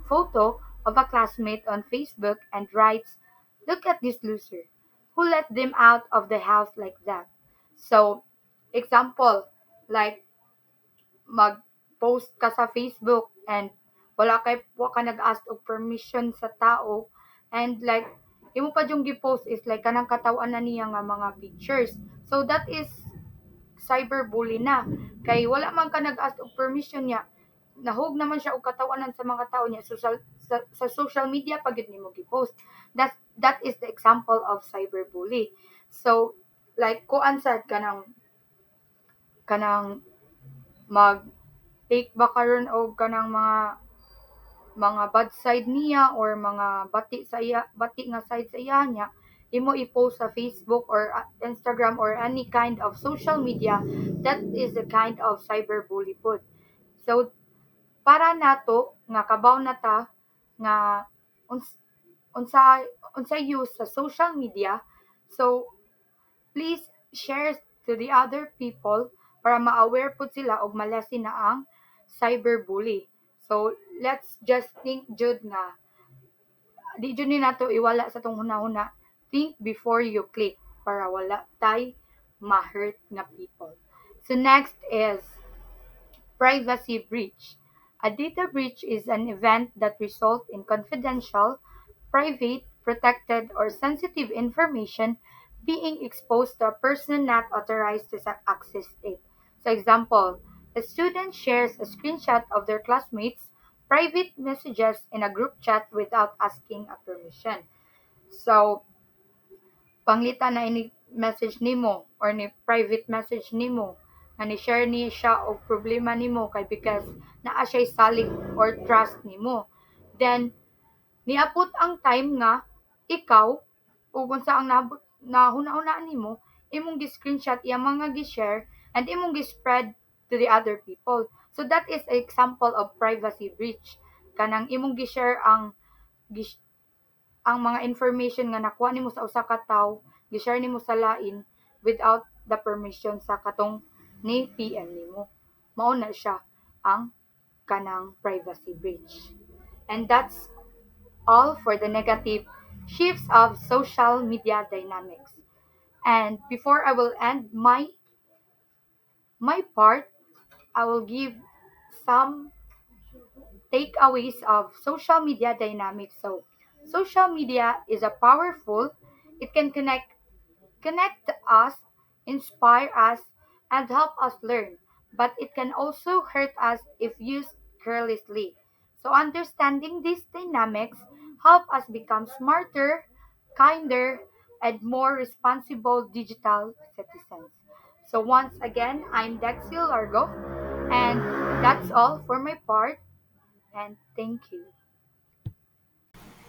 photo of a classmate on Facebook and writes, "Look at this loser. Who let them out of the house like that?" So, example, like mag-post ka sa Facebook and wa ka nag-ask og permission sa tao and like imo pa yung gi-post is like kanang katawan na niya nga mga pictures. So that is cyberbully na. Kay wala man ka nag-ask og permission niya. Nahug naman siya og katawanan sa mga tao niya. So sa social media pag yun nimo gi-post. That is the example of cyberbully. So like kuan sad kanang mag take ba karon og kanang mga bad side niya or mga bati nga side sa iya niya imo i-post sa Facebook or Instagram or any kind of social media. That is a kind of cyberbully pod. So para nato nga kabaw na ta nga uns, unsa use sa social media. So please share to the other people para ma-aware po sila og malasin na ang cyberbully. So, let's just think jud nga di jud ni nato iwala sa tong hunahuna. Think before you click para wala tay ma-hurt na people. So next is privacy breach. A data breach is an event that results in confidential, private, protected, or sensitive information being exposed to a person not authorized to access it. So, example, a student shares a screenshot of their classmates' private messages in a group chat without asking a permission. So, panglita na ini message nimo or ni private message nimo nga ni-share ni siya og problema nimo kay because naa siya salig or trust nimo. Then niabot ang time nga ikaw ug unsa ang nahuna-hunaan nimo imong gi-screenshot iyang mga gi-share and imong gi-spread to the other people. So that is an example of privacy breach. Kanang imong gi-share ang mga information nga nakuha nimo sa usa ka tawo, gi-share nimo sa lain without the permission sa katong ni PM nimo. Mao na siya ang kanang privacy breach. And that's all for the negative shifts of social media dynamics. And before I will end my part, I will give some takeaways of social media dynamics. So, social media is a powerful, it can connect us, inspire us, and help us learn, but it can also hurt us if used carelessly. So, understanding these dynamics help us become smarter, kinder, and more responsible digital citizens. So once again, I'm Dexil Largo, and that's all for my part, and thank you.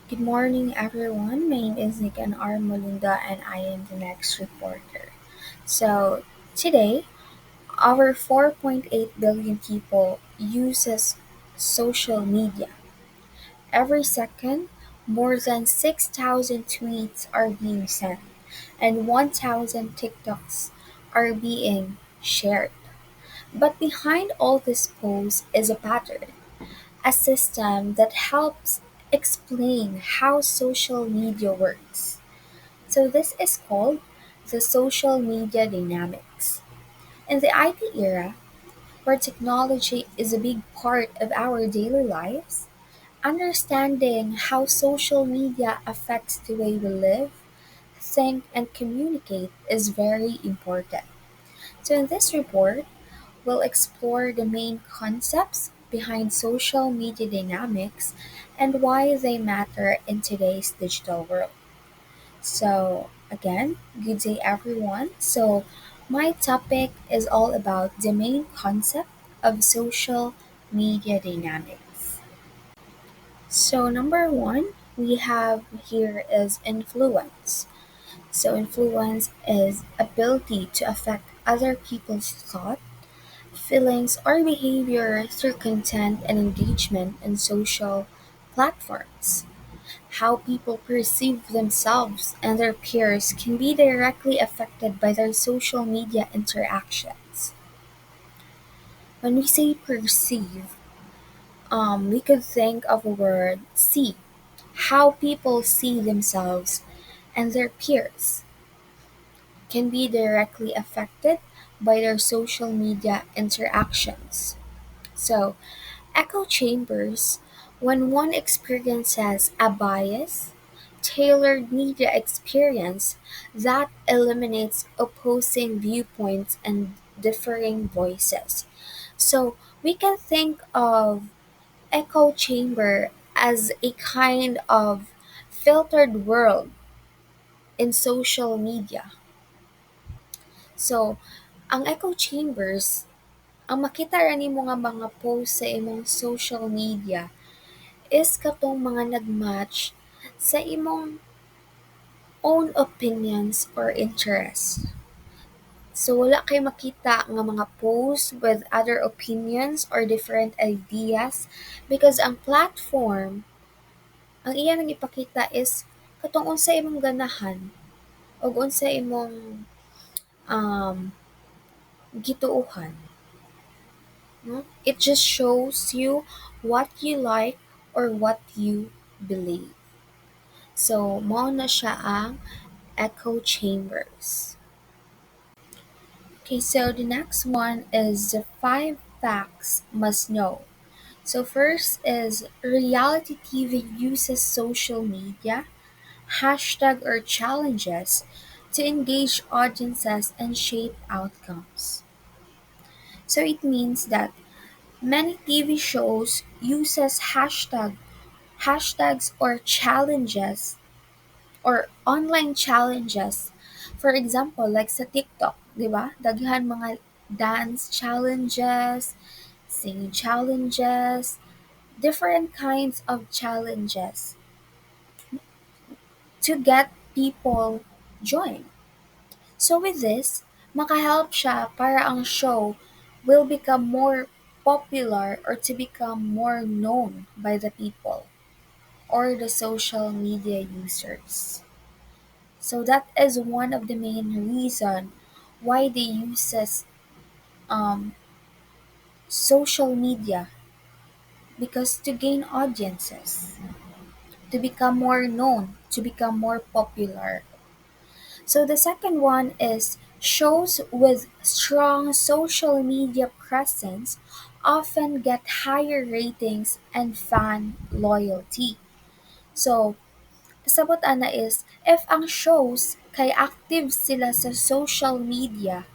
Good morning, everyone. My name is Nikan R. Molinda, and I am the next reporter. So, today, our 4.8 billion people uses social media. Every second, more than 6,000 tweets are being sent, and 1,000 TikToks are being shared. But behind all this posts is a pattern, a system that helps explain how social media works. So, this is called the social media dynamics. In the IT era, where technology is a big part of our daily lives, understanding how social media affects the way we live, think, and communicate is very important. So, in this report, we'll explore the main concepts behind social media dynamics and why they matter in today's digital world. So, again, good day everyone. So, my topic is all about the main concept of social media dynamics. So, number one we have here is influence. So, influence is ability to affect other people's thought, feelings, or behavior through content and engagement in social platforms. How people perceive themselves and their peers can be directly affected by their social media interactions. When we say perceive, we could think of a word see, how people see themselves and their peers can be directly affected by their social media interactions. So, echo chambers, when one experiences a bias, tailored media experience that eliminates opposing viewpoints and differing voices. So, we can think of echo chamber as a kind of filtered world in social media. So, ang echo chambers, ang makita ra nimo nga mga post sa imong social media is katong mga nagmatch sa imong own opinions or interests. So wala kay makita nga mga posts with other opinions or different ideas because ang platform, ang iya nang ipakita is katong unsa imong ganahan o unsa imong um, gituuhan. No? It just shows you what you like or what you believe. So, mao na siya ang echo chambers. Okay, so the next one is the five facts must know. So, first is reality TV uses social media, hashtag or challenges to engage audiences and shape outcomes. So, it means that many TV shows uses hashtags or challenges or online challenges. For example, like sa TikTok, 'di ba? Daghan mga dance challenges, singing challenges, different kinds of challenges to get people join. So with this, makahelp siya para ang show will become more popular or to become more known by the people or the social media users. So that is one of the main reason why they uses um, social media because to gain audiences, to become more known, to become more popular. So the second one is shows with strong social media presence often get higher ratings and fan loyalty. So kasabot ana is if ang shows kay active sila sa social media,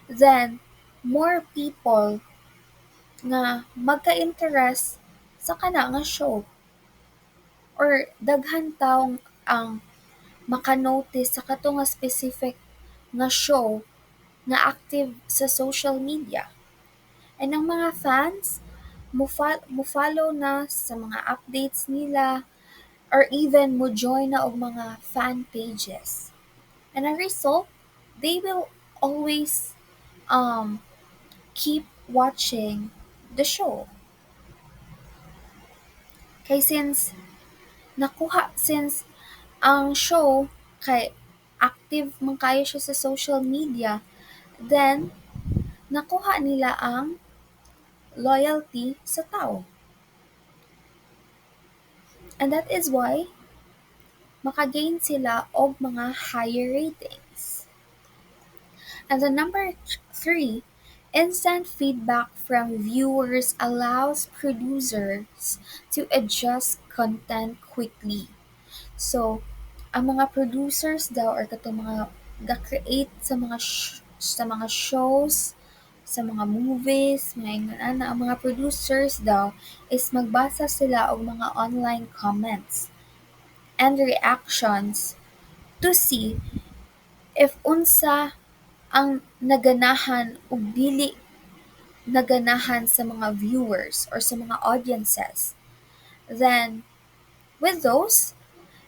then more people nga magka-interest sa kana nga show or daghan taong ang maka-notice sa kato nga specific nga show nga active sa social media. And ang mga fans, mo-follow na sa mga updates nila or even mo join na og mga fan pages. And as a result, they will always um, keep watching the show. Kay since ang show kay active man kayo siya sa social media, then nakuha nila ang loyalty sa tao. And that is why makagain sila og mga higher ratings. And the number three, instant feedback from viewers allows producers to adjust content quickly. So, ang mga producers daw or katong mga ga-create sa mga shows, sa mga movies, mga ingnan na ang mga producers daw is magbasa sila og mga online comments and reactions to see if unsa ang naganahan ug dili naganahan sa mga viewers or sa mga audiences. Then, with those,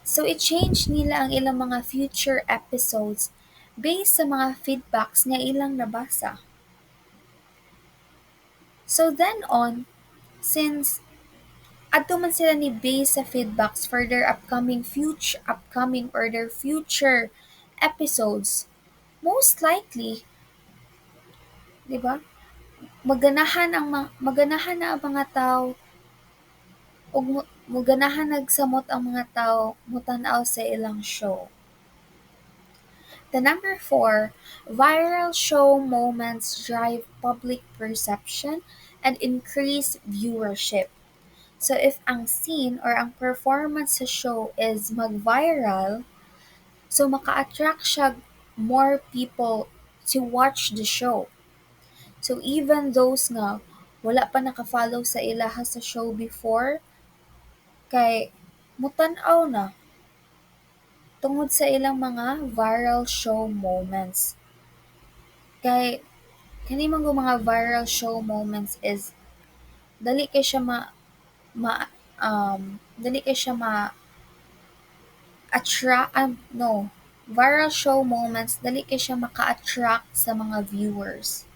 so i-change nila ang ilang mga future episodes based sa mga feedbacks nga ilang nabasa. So then on, since adto man sila ni base sa feedbacks for their upcoming or their future episodes, most likely, 'di ba? Maganahan na ang mga tao ug maganahan nagsamot ang mga tao mutan-aw sa ilang show. The number four, viral show moments drive public perception and increase viewership. So if ang scene or ang performance sa show is mag-viral, so maka-attract siya more people to watch the show. So even those nga wala pa naka-follow sa ilaha sa show before, kay mutan-aw na tungod sa ilang mga viral show moments. Kay kani man mga viral show moments is dali kay siya ma dali kay siya ma attract no viral show moments dali kay siya maka-attract sa mga viewers.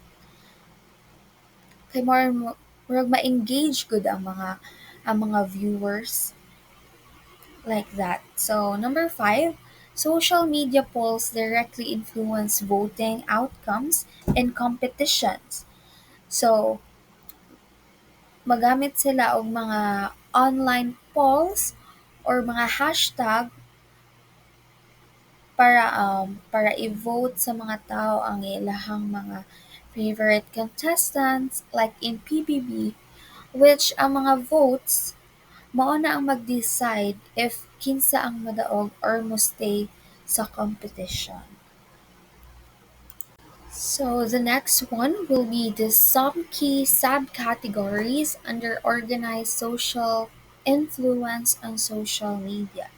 Kay murag ma-engage gud ang mga viewers like that. So number five, social media polls directly influence voting outcomes in competitions. So magamit sila og mga online polls or mga hashtag para i-vote sa mga tao ang ilahang mga favorite contestants like in PBB, which ang mga votes mao na ang mag-decide if kinsa ang madaog or mo stay sa competition. So the next one will be the some key subcategories under organized social influence on social media.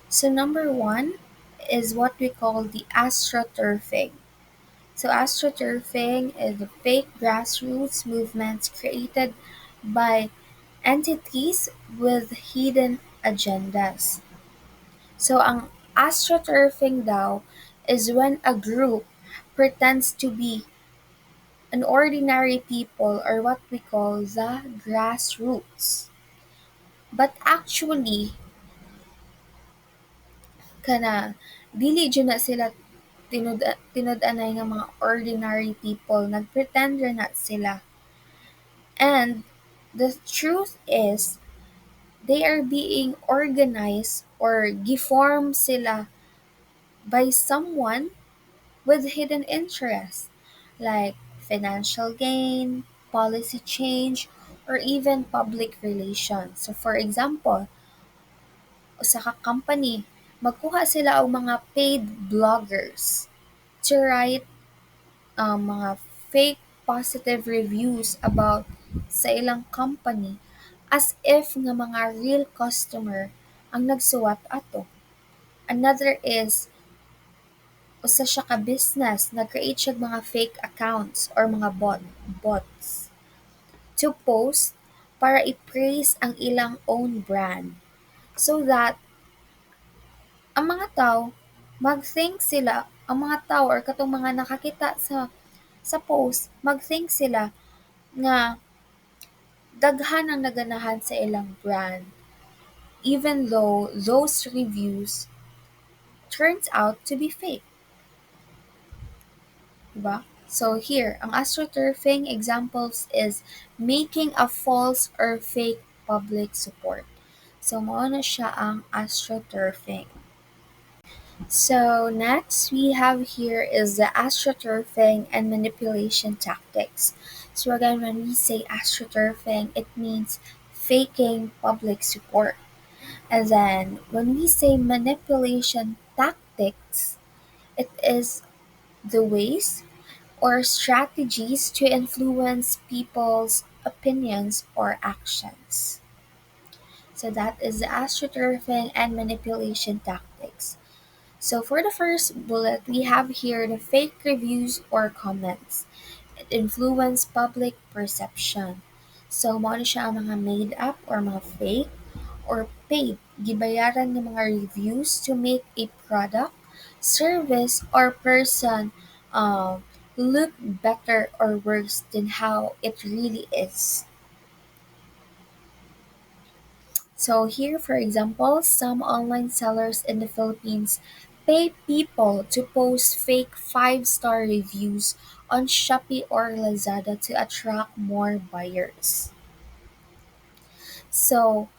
So number one is what we call the astroturfing. So astroturfing is the fake grassroots movements created by entities with hidden agendas. So ang astroturfing daw is when a group pretends to be an ordinary people or what we call the grassroots. But actually, kana dili jud na sila tinud-anay nga mga ordinary people, nagpretend ra na sila. And the truth is, they are being organized or giform sila by someone with hidden interests like financial gain, policy change, or even public relations. So for example, usa ka company, magkuha sila og mga paid bloggers to write mga fake positive reviews about sa ilang company as if nga mga real customer ang nagsuwat ato. Another is usa siya ka business, nag-create siya mga fake accounts or mga bots to post para i-praise ang ilang own brand so that ang mga tao mag-think sila, ang mga tao or katong mga nakakita sa post, mag-think sila nga daghan ang naganahan sa ilang brand even though those reviews turns out to be fake, diba? So here, ang astroturfing examples is making a false or fake public support. So mao na siya ang astroturfing. So next we have here is the astroturfing and manipulation tactics. So again, when we say astroturfing, it means faking public support. And then when we say manipulation tactics, it is the ways or strategies to influence people's opinions or actions. So that is the astroturfing and manipulation tactics. So for the first bullet, we have here the fake reviews or comments. It influence public perception. So mo na siya ang mga made up or mga fake or paid. Gibayaran ng mga reviews to make a product, service, or person look better or worse than how it really is. So here, for example, some online sellers in the Philippines pay people to post fake 5-star reviews on Shopee or Lazada to attract more buyers. So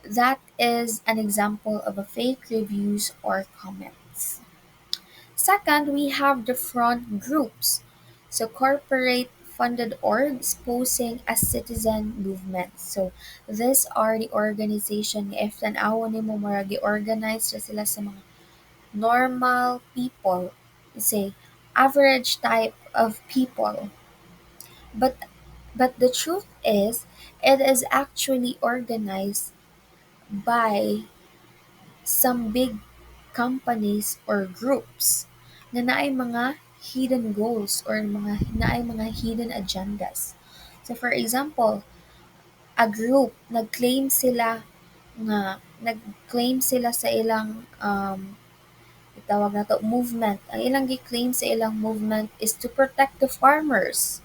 that is an example of a fake reviews or comments. Second, we have the front groups. So corporate funded orgs posing as citizen movements. So these are the organization if tan-awon nimo mura gi-organize ra sila sa mga normal people, say average type of people. But the truth is it is actually organized by some big companies or groups na naay mga hidden goals or naay mga hidden agendas. So for example, a group nag-claim sila sa ilang itawag na to movement. Ang ilang gi-claim sa ilang movement is to protect the farmers.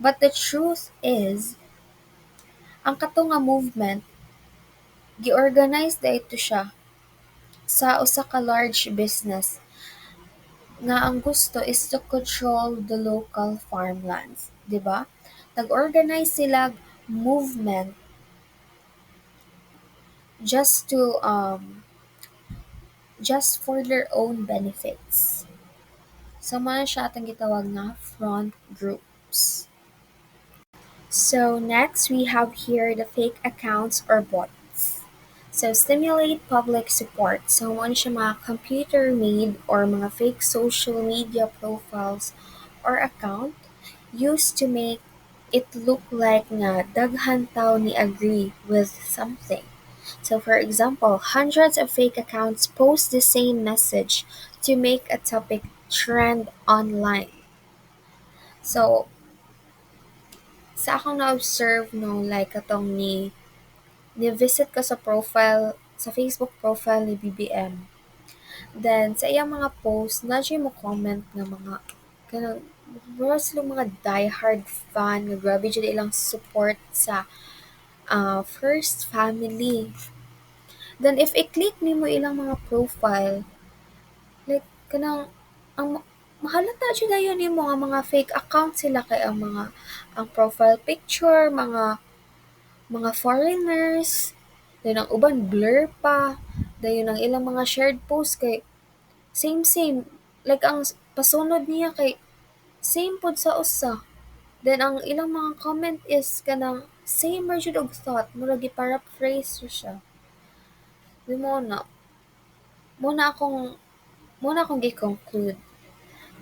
But the truth is, ang kato nga movement gi-organize dayto siya sa usa ka large business nga ang gusto is to control the local farmlands, 'di ba? Nag-organize sila movement just to just for their own benefits. So man siya atong gitawag nga front groups. So next we have here the fake accounts or bots. So stimulate public support. So mo siya mga computer made or mga fake social media profiles or account used to make it look like nga daghan tao ni agree with something. So for example, hundreds of fake accounts post the same message to make a topic trend online. So sa akong na-observe no, like katong ni-visit ko sa profile, sa Facebook profile ni BBM. Then, sa iyang mga post, na siya mo comment nga mga, kanang, mura silang mga diehard fan, nga grabe dyan ilang support sa first family. Then, if i-click ni mo ilang mga profile, like, kanang, ang mahalata dyan na yun yung mga fake account sila kay ang profile picture, mga foreigners, then ang uban blur pa, dayon ang ilang mga shared post kay same like ang pasunod niya kay same pod sa usa. Then ang ilang mga comment is kanang same ra jud og thought, mura gi-paraphrase ra siya. Di mo na akong gi-conclude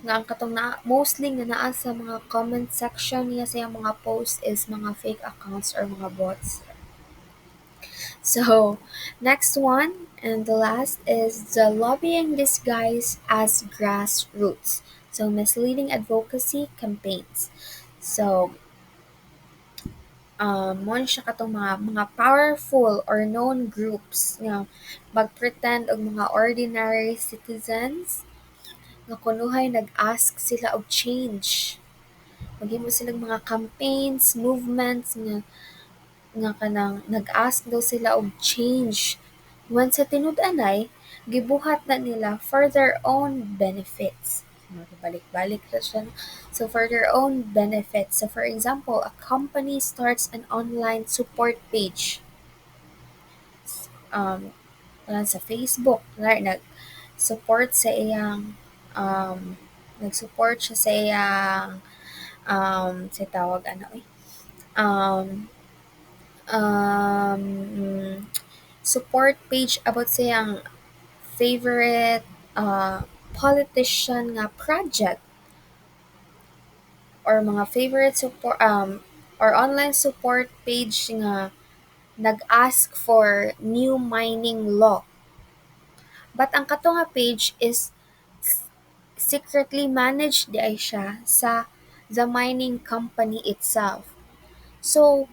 nga ang katong na mostly nga naa sa mga comment section niya sa iyang mga post is mga fake accounts or mga bots. So, next one And the last is the lobbying disguised as grassroots. So misleading advocacy campaigns. So mo ni siya katong mga powerful or known groups nga magpretend og mga ordinary citizens nga kunuhay nag-ask sila og change. Maghimo silang mga campaigns, movements nga kanang nag-ask daw sila og change. When sa tinud-anay, gibuhat na nila for their own benefits. Balik-balik na siya. So for their own benefits. So for example, a company starts an online support page um, sa Facebook. Nag-support sa iyang nag-support siya sa iyang sa tawag ano um, um, support page about sa iyang favorite politician nga project or mga favorite support or online support page nga nag-ask for new mining law. But ang kato nga page is secretly managed di ay siya sa the mining company itself. So,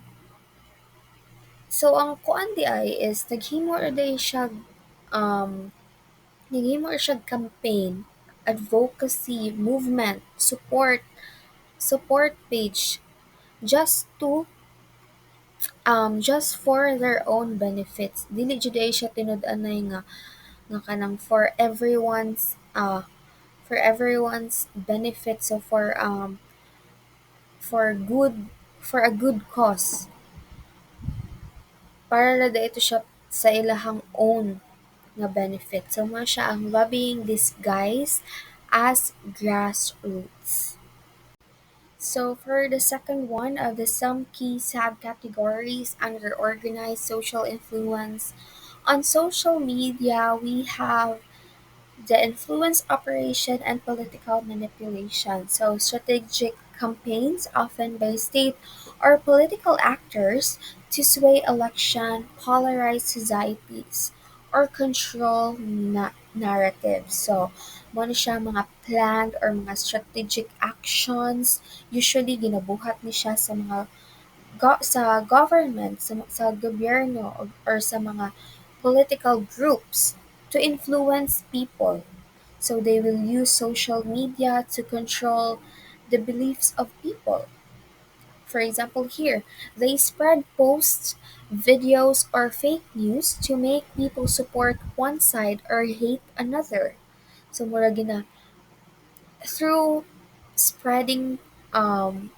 ang kuan di ay is naghimo ra di siya um naghimo ra siya campaign, advocacy, movement, support page just to just for their own benefits. Dili jud ay siya tinud-anay nga kanang for everyone's benefit, so for good for a good cause. Para ra ito siya sa ilahang own nga benefit. So mo siya ang lobbying disguised as grassroots. So for the second one of the some key subcategories under organized social influence, on social media we have the influence operation and political manipulation. So strategic campaigns often by state or political actors to sway election, polarize societies, or control narratives. So mo na siya mga planned or mga strategic actions. Usually ginabuhat ni siya sa mga sa government, sa gobyerno or sa mga political groups to influence people. So they will use social media to control the beliefs of people. For example, here, they spread posts, videos, or fake news to make people support one side or hate another. So, mura gina, through spreading um,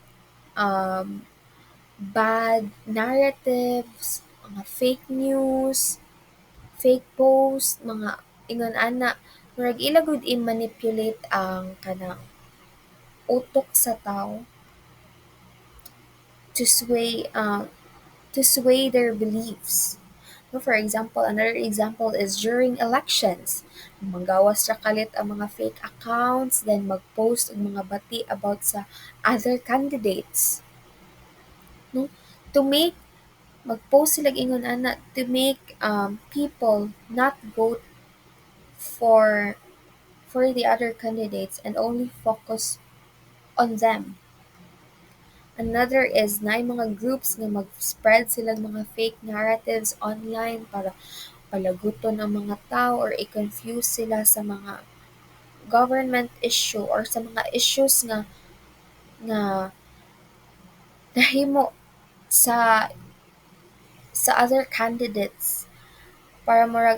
um, bad narratives, mga fake news, fake post, mga ingon ana, murag ila gud i-manipulate ang kanang utok sa tao to sway their beliefs. No, for example, another example is during elections. Manggawas ra kalit ang mga fake accounts, then mag-post og mga bati about sa other candidates. No? To make mag-post sila ingon ana to make people not vote for the other candidates and only focus on them. Another is na mga groups nga mag-spread silang mga fake narratives online para palaguton ang mga tao or i-confuse sila sa mga government issue or sa mga issues nga nahimo sa other candidates para murag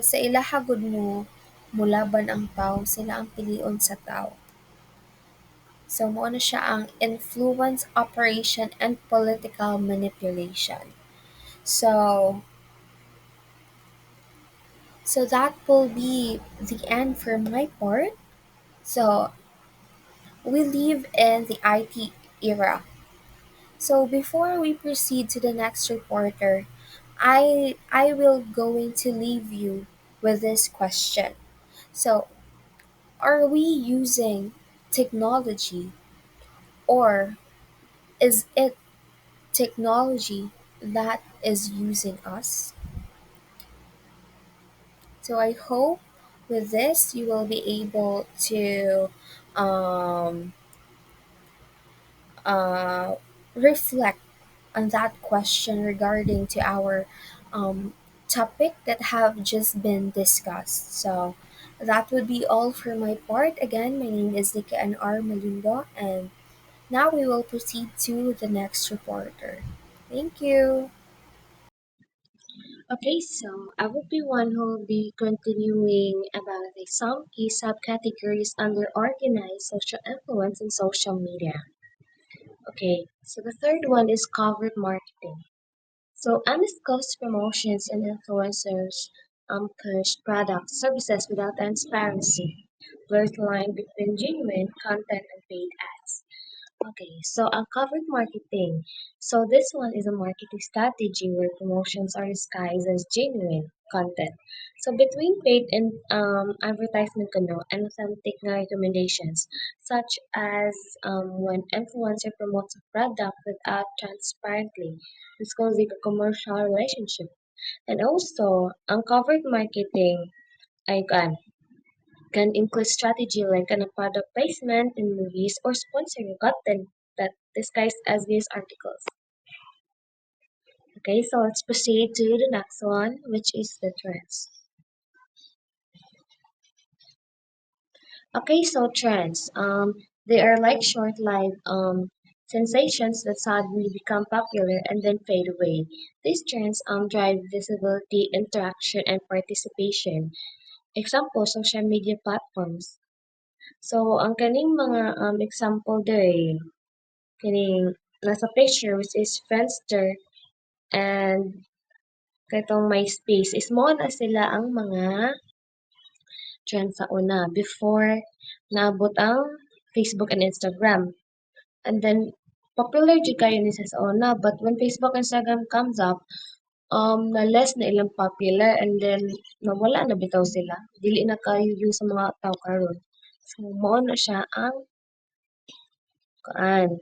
sa ilaha gud mo mulaban ang tao, sila ang pilion sa tao. So mo na siya ang influence operation and political manipulation. So that will be the end for my part. So we live in the IT era. So before we proceed to the next reporter, I will going to leave you with this question. So are we using technology, or is it technology that is using us? So I hope with this you will be able to um, uh, reflect on that question regarding to our um, topic that have just been discussed. So that would be all for my part. Again, my name is Nika and R. Malindo, and now we will proceed to the next reporter. Thank you. Okay, so I will be one who will be continuing about some key subcategories under organized social influence and social media. Okay, so the third one is covered marketing. So undisclosed promotions and influencers push products, services without transparency, blurs the line between genuine content and paid ads. Okay, so uncovered marketing. So this one is a marketing strategy where promotions are disguised as genuine content. So between paid and advertisement kuno and authentic na recommendations, such as when influencer promotes a product without transparently disclosing a commercial relationship. And also, uncovered marketing ay can include strategy like a product placement in movies or sponsoring content that disguised as news articles. Okay, so let's proceed to the next one, which is the trends. Okay, so trends. They are like short-lived sensations that suddenly become popular and then fade away. These trends drive visibility, interaction, and participation. Example, social media platforms. So, ang kaning mga example there kining nasa picture which is Friendster and katong MySpace is mo na sila ang mga trend sa una before naabot ang Facebook and Instagram. And then popular jud kayo ni sa una but when Facebook and Instagram comes up na less na ilang popular and then nawala na bitaw sila. Dili na kayo use sa mga tao karon. So mao na siya ang kaan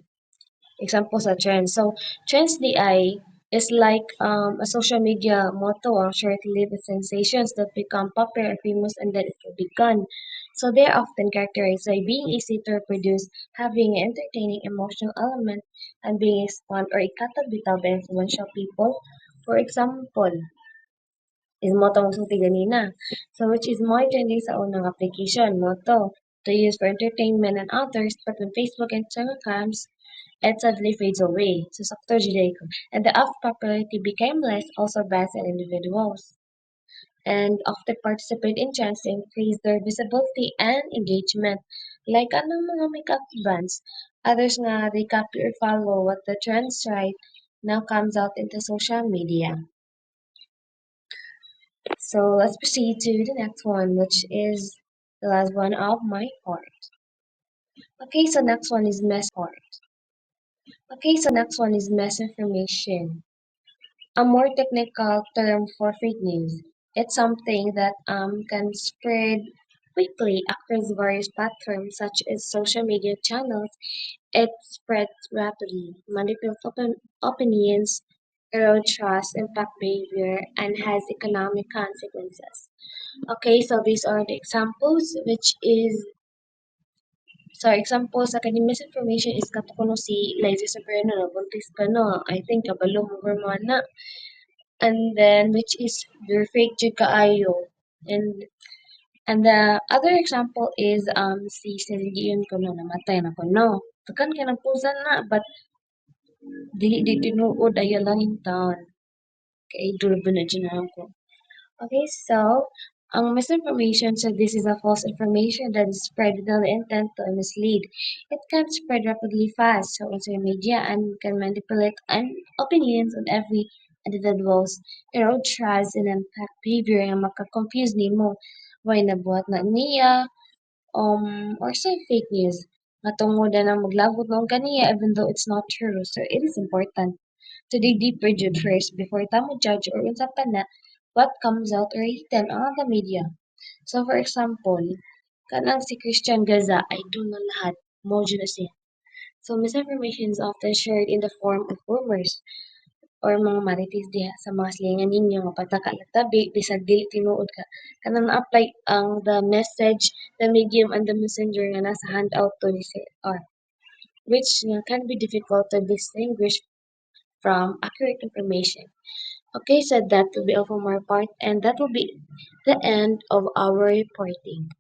example sa trends. So, trends DI is like a social media motto or short-lived sensations that become popular, famous, and then it will be gone. So, they're often characterized by being easy to reproduce, having an entertaining emotional element, and being fun or ikatabitaw by influential people. For example, is motto mo sulti ganina. So, which is more trending sa unang application, motto, to use for entertainment and others, but when Facebook and Instagram comes, it suddenly fades away. So, sakto jud ko. And the of popularity became less also bands and individuals. And often participate in trends to increase their visibility and engagement. Like anong mga makeup brands. Others nga, they copy or follow what the trends right now comes out into social media. So let's proceed to the next one, which is the last one of my part. Okay, so next one is misinformation. A more technical term for fake news. It's something that can spread quickly across various platforms such as social media channels. It spreads rapidly, manipulates opinions, erodes trust, impact behavior, and has economic consequences. Okay, so these are the examples, which is example sa kani misinformation is katukuno si Liza Sobrano na buntis ka no. I think kabalo mo na. And then which is your fake jud kaayo. And the other example is si Celine Dion kuno namatay na kuno. Takan kay nagpusan na but dili di tinuod aya lang in town. Kay durable na dyan na ako. Okay, so misinformation, so this is a false information that is spread without the intent to mislead. It can spread rapidly fast so social media and can manipulate opinions on every individuals, erode trust and impact behavior nga makakonfuse nimo why nabuhat na niya or say fake news nga tungod na maglagot noong kaniya even though it's not true. So it is important to dig deeper jud first before tamo judge or unsa pa na what comes out or written on the media. So for example, kanang si Christian Gaza ay do na lahat mo jud na siya. So misinformation is often shared in the form of rumors, or mga marites diha sa mga silingan ninyo nga pataka nagtabi bisag dili tinuod ka kanang na-apply ang the message, the medium, and the messenger nga nasa handout to ni Sir R, which nga can be difficult to distinguish from accurate information. Okay, so that will be all from our part, and that will be the end of our reporting.